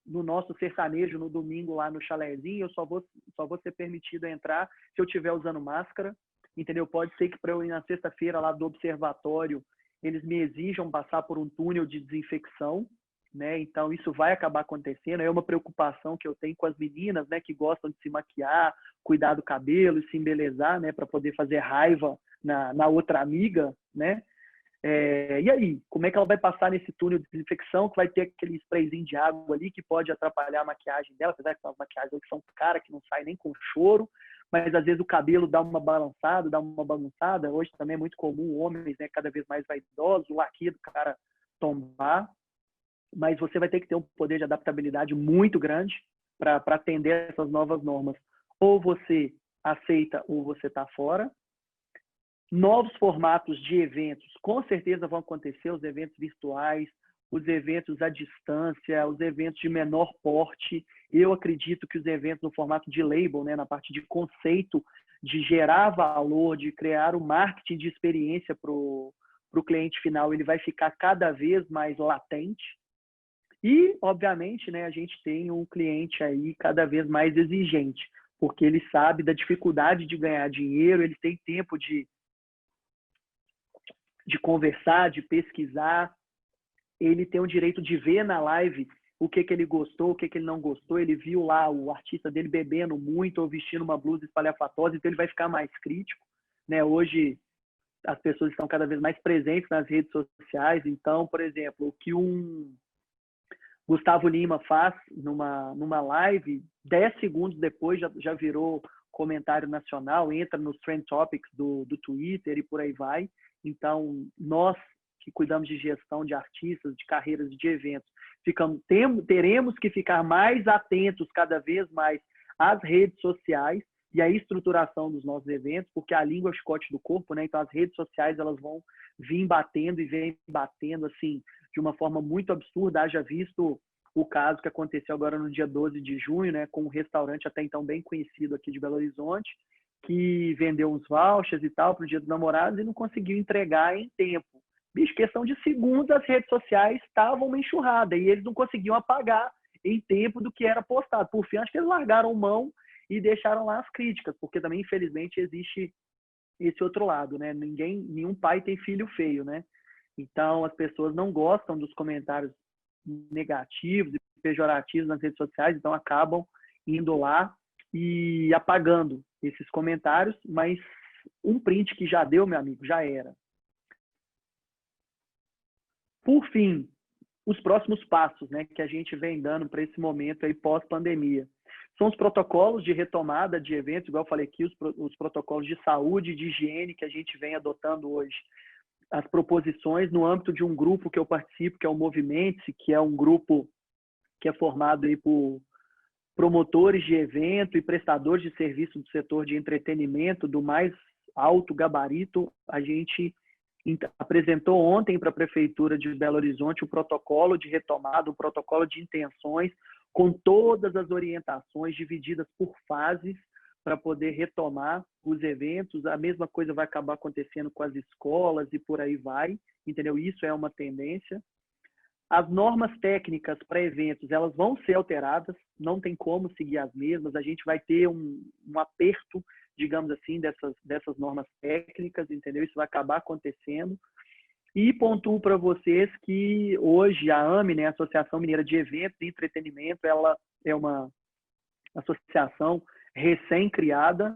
nosso sertanejo, no domingo, lá no chalezinho, eu só vou ser permitido entrar se eu estiver usando máscara, entendeu? Pode ser que para eu ir na sexta-feira lá do observatório, eles me exijam passar por um túnel de desinfecção, né? Então, isso vai acabar acontecendo. É uma preocupação que eu tenho com as meninas, né, que gostam de se maquiar, cuidar do cabelo e se embelezar, né, para poder fazer raiva na outra amiga, né? E aí, como é que ela vai passar nesse túnel de desinfecção que vai ter aquele sprayzinho de água ali que pode atrapalhar a maquiagem dela, apesar que são as maquiagens que são cara que não sai nem com choro, mas às vezes o cabelo dá uma balançada, dá uma bagunçada. Hoje também é muito comum homens, né, cada vez mais vaidosos, o laque do cara tombar, mas você vai ter que ter um poder de adaptabilidade muito grande para atender essas novas normas. Ou você aceita ou você está fora. Novos formatos de eventos, com certeza vão acontecer, os eventos virtuais, os eventos à distância, os eventos de menor porte. Eu acredito que os eventos no formato de label, né, na parte de conceito, de gerar valor, de criar o marketing de experiência para o cliente final, ele vai ficar cada vez mais latente. E, obviamente, né, a gente tem um cliente aí cada vez mais exigente, porque ele sabe da dificuldade de ganhar dinheiro, ele tem tempo de conversar, de pesquisar, ele tem o direito de ver na live o que ele gostou, o que ele não gostou, ele viu lá o artista dele bebendo muito ou vestindo uma blusa espalhafatosa, então ele vai ficar mais crítico, né? Hoje as pessoas estão cada vez mais presentes nas redes sociais, então, por exemplo, o que um Gustavo Lima faz numa live, 10 segundos depois já virou comentário nacional, entra nos Trend Topics do Twitter e por aí vai. Então, nós que cuidamos de gestão de artistas, de carreiras, de eventos, teremos que ficar mais atentos cada vez mais às redes sociais e à estruturação dos nossos eventos, porque a língua é o chicote do corpo, né? Então, as redes sociais elas vão vir batendo e vem batendo assim, de uma forma muito absurda. Haja visto o caso que aconteceu agora no dia 12 de junho, né, com um restaurante até então bem conhecido aqui de Belo Horizonte, que vendeu uns vouchers e tal para o Dia dos Namorados e não conseguiu entregar em tempo. Bicho, questão de segundos, as redes sociais estavam uma enxurrada e eles não conseguiam apagar em tempo do que era postado. Por fim, acho que eles largaram mão e deixaram lá as críticas, porque também, infelizmente, existe esse outro lado, né? Nenhum pai tem filho feio, né? Então, as pessoas não gostam dos comentários negativos e pejorativos nas redes sociais, então acabam indo lá e apagando esses comentários, mas um print que já deu, meu amigo, já era. Por fim, os próximos passos, né, que a gente vem dando para esse momento aí pós-pandemia. São os protocolos de retomada de eventos, igual eu falei aqui, os protocolos de saúde e de higiene que a gente vem adotando hoje. As proposições no âmbito de um grupo que eu participo, que é o Movimente-se, que é um grupo que é formado aí por promotores de evento e prestadores de serviço do setor de entretenimento do mais alto gabarito. A gente apresentou ontem para a Prefeitura de Belo Horizonte o protocolo de retomada, o protocolo de intenções, com todas as orientações divididas por fases para poder retomar os eventos. A mesma coisa vai acabar acontecendo com as escolas e por aí vai, entendeu? Isso é uma tendência. As normas técnicas para eventos, elas vão ser alteradas, não tem como seguir as mesmas, a gente vai ter um aperto, digamos assim, dessas normas técnicas, entendeu? Isso vai acabar acontecendo. E pontuo para vocês que hoje a AME, né, a Associação Mineira de Eventos e Entretenimento, ela é uma associação recém-criada,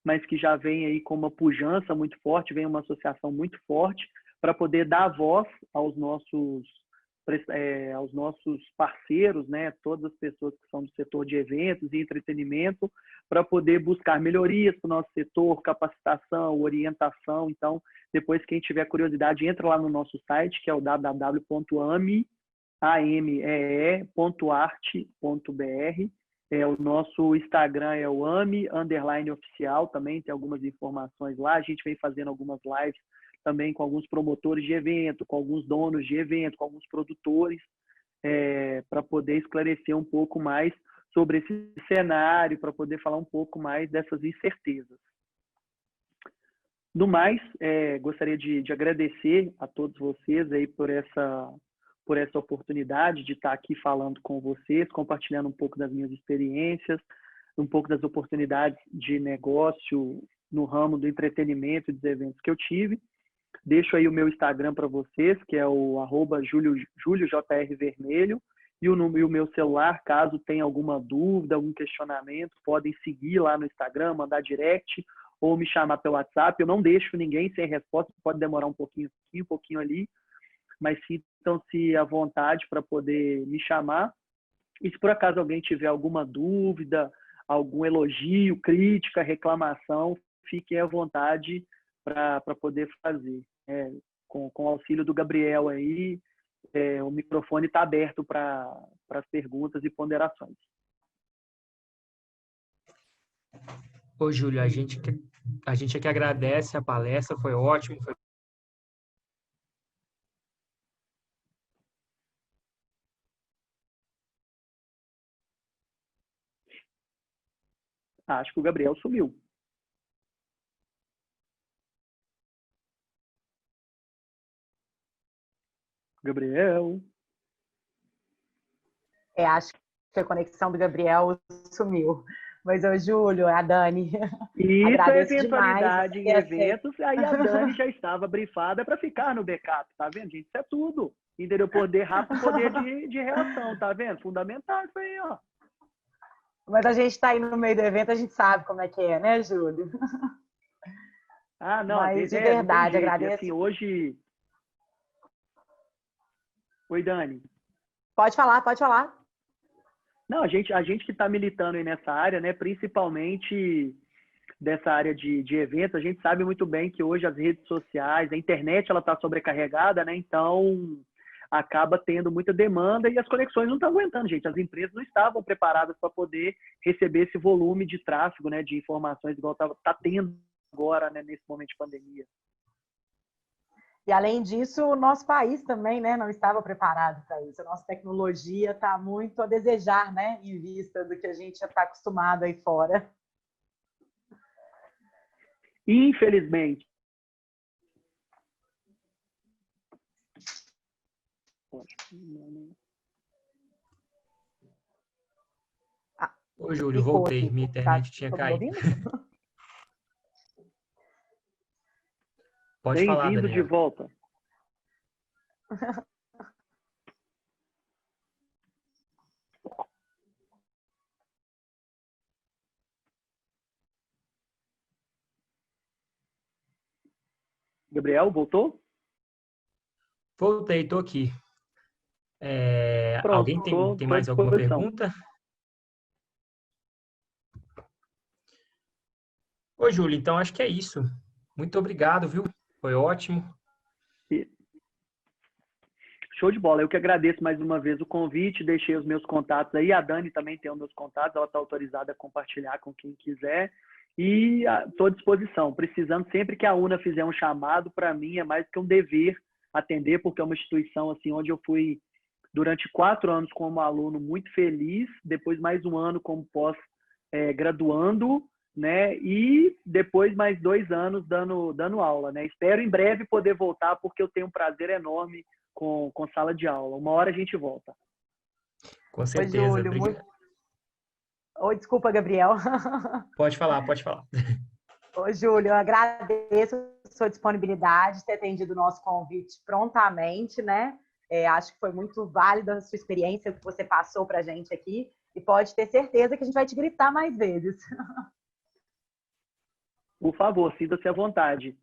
mas que já vem aí com uma pujança muito forte, vem uma associação muito forte para poder dar voz aos nossos parceiros, né, todas as pessoas que são do setor de eventos e entretenimento, para poder buscar melhorias para o nosso setor, capacitação, orientação. Então, depois, quem tiver curiosidade, entra lá no nosso site, que é o www.amee.art.br. O nosso Instagram é o ame_oficial, também tem algumas informações lá. A gente vem fazendo algumas lives também com alguns promotores de evento, com alguns donos de evento, com alguns produtores, para poder esclarecer um pouco mais sobre esse cenário, para poder falar um pouco mais dessas incertezas. No mais, gostaria de agradecer a todos vocês aí por essa oportunidade de estar aqui falando com vocês, compartilhando um pouco das minhas experiências, um pouco das oportunidades de negócio no ramo do entretenimento e dos eventos que eu tive. Deixo aí o meu Instagram para vocês, que é o @juliojrvermelho, e o meu celular, caso tenha alguma dúvida, algum questionamento, podem seguir lá no Instagram, mandar direct ou me chamar pelo WhatsApp. Eu não deixo ninguém sem resposta, pode demorar um pouquinho ali, mas sintam-se à vontade para poder me chamar. E se por acaso alguém tiver alguma dúvida, algum elogio, crítica, reclamação, fiquem à vontade para poder fazer. Com o auxílio do Gabriel aí, o microfone está aberto para as perguntas e ponderações.
Ô, Júlio, a gente é que agradece a palestra, foi ótimo.
Acho que o Gabriel sumiu. Gabriel.
Acho que a conexão do Gabriel sumiu. Mas, ô, Júlio, a Dani.
Isso é eventualidade em eventos, aí a Dani já estava brifada para ficar no backup, tá vendo, gente? Isso é tudo. Entendeu? Poder de reação, tá vendo? Fundamental isso aí, ó.
Mas a gente está aí no meio do evento, a gente sabe como é que é, né, Júlio?
Ah, não.
Mas de verdade, agradeço.
Assim, hoje... Oi, Dani.
Pode falar, pode falar.
Não, a gente que está militando aí nessa área, né, principalmente dessa área de eventos, a gente sabe muito bem que hoje as redes sociais, a internet, ela está sobrecarregada, né, então acaba tendo muita demanda e as conexões não estão aguentando, gente. As empresas não estavam preparadas para poder receber esse volume de tráfego, né, de informações igual tá tendo agora, né, nesse momento de pandemia.
E, além disso, o nosso país também, né, não estava preparado para isso. A nossa tecnologia está muito a desejar, né, em vista do que a gente já está acostumado aí fora.
Infelizmente.
Ô, Júlio, voltei. Minha internet tinha caído. Pode falar, Daniel.
Bem-vindo de volta. Gabriel, voltou?
Voltei, estou aqui.
Pronto,
Alguém tem mais alguma pergunta? Ô, Júlio, então acho que é isso. Muito obrigado, viu? Foi ótimo.
Show de bola. Eu que agradeço mais uma vez o convite, deixei os meus contatos aí. A Dani também tem os meus contatos, ela está autorizada a compartilhar com quem quiser. E estou à disposição. Precisando, sempre que a UNA fizer um chamado, para mim é mais que um dever atender, porque é uma instituição assim onde eu fui durante 4 anos como aluno muito feliz, depois mais um ano como pós-graduando, né? E depois mais 2 anos dando aula, né? Espero em breve poder voltar, porque eu tenho um prazer enorme com sala de aula. Uma hora a gente volta.
Com
Oi,
certeza.
Júlio. Oi, desculpa, Gabriel.
Pode falar, pode falar.
Oi, Júlio, eu agradeço a sua disponibilidade, ter atendido o nosso convite prontamente, né? Acho que foi muito válida a sua experiência que você passou para a gente aqui e pode ter certeza que a gente vai te gritar mais vezes.
Por favor, sinta-se à vontade.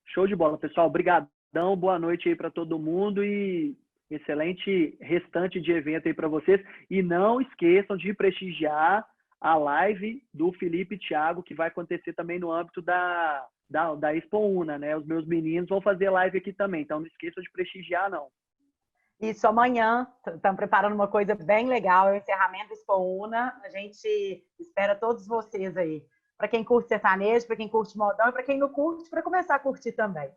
Show de bola, pessoal. Obrigadão, boa noite aí para todo mundo e excelente restante de evento aí para vocês. E não esqueçam de prestigiar a live do Felipe e Thiago, que vai acontecer também no âmbito da Expo Una, né? Os meus meninos vão fazer live aqui também, então não esqueçam de prestigiar, não.
Isso, amanhã estamos preparando uma coisa bem legal, é o encerramento do Expo Una. A gente espera todos vocês aí. Para quem curte sertanejo, para quem curte modão e para quem não curte, para começar a curtir também.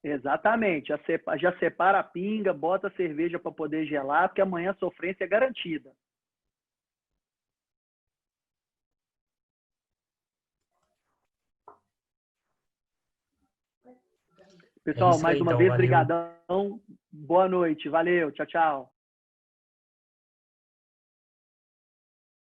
Exatamente. Já separa a pinga, bota a cerveja para poder gelar, porque amanhã a sofrência é garantida. Pessoal,
É isso
mais
aí,
uma
então.
vez,
Valeu.
brigadão. Boa noite. Valeu. Tchau, tchau.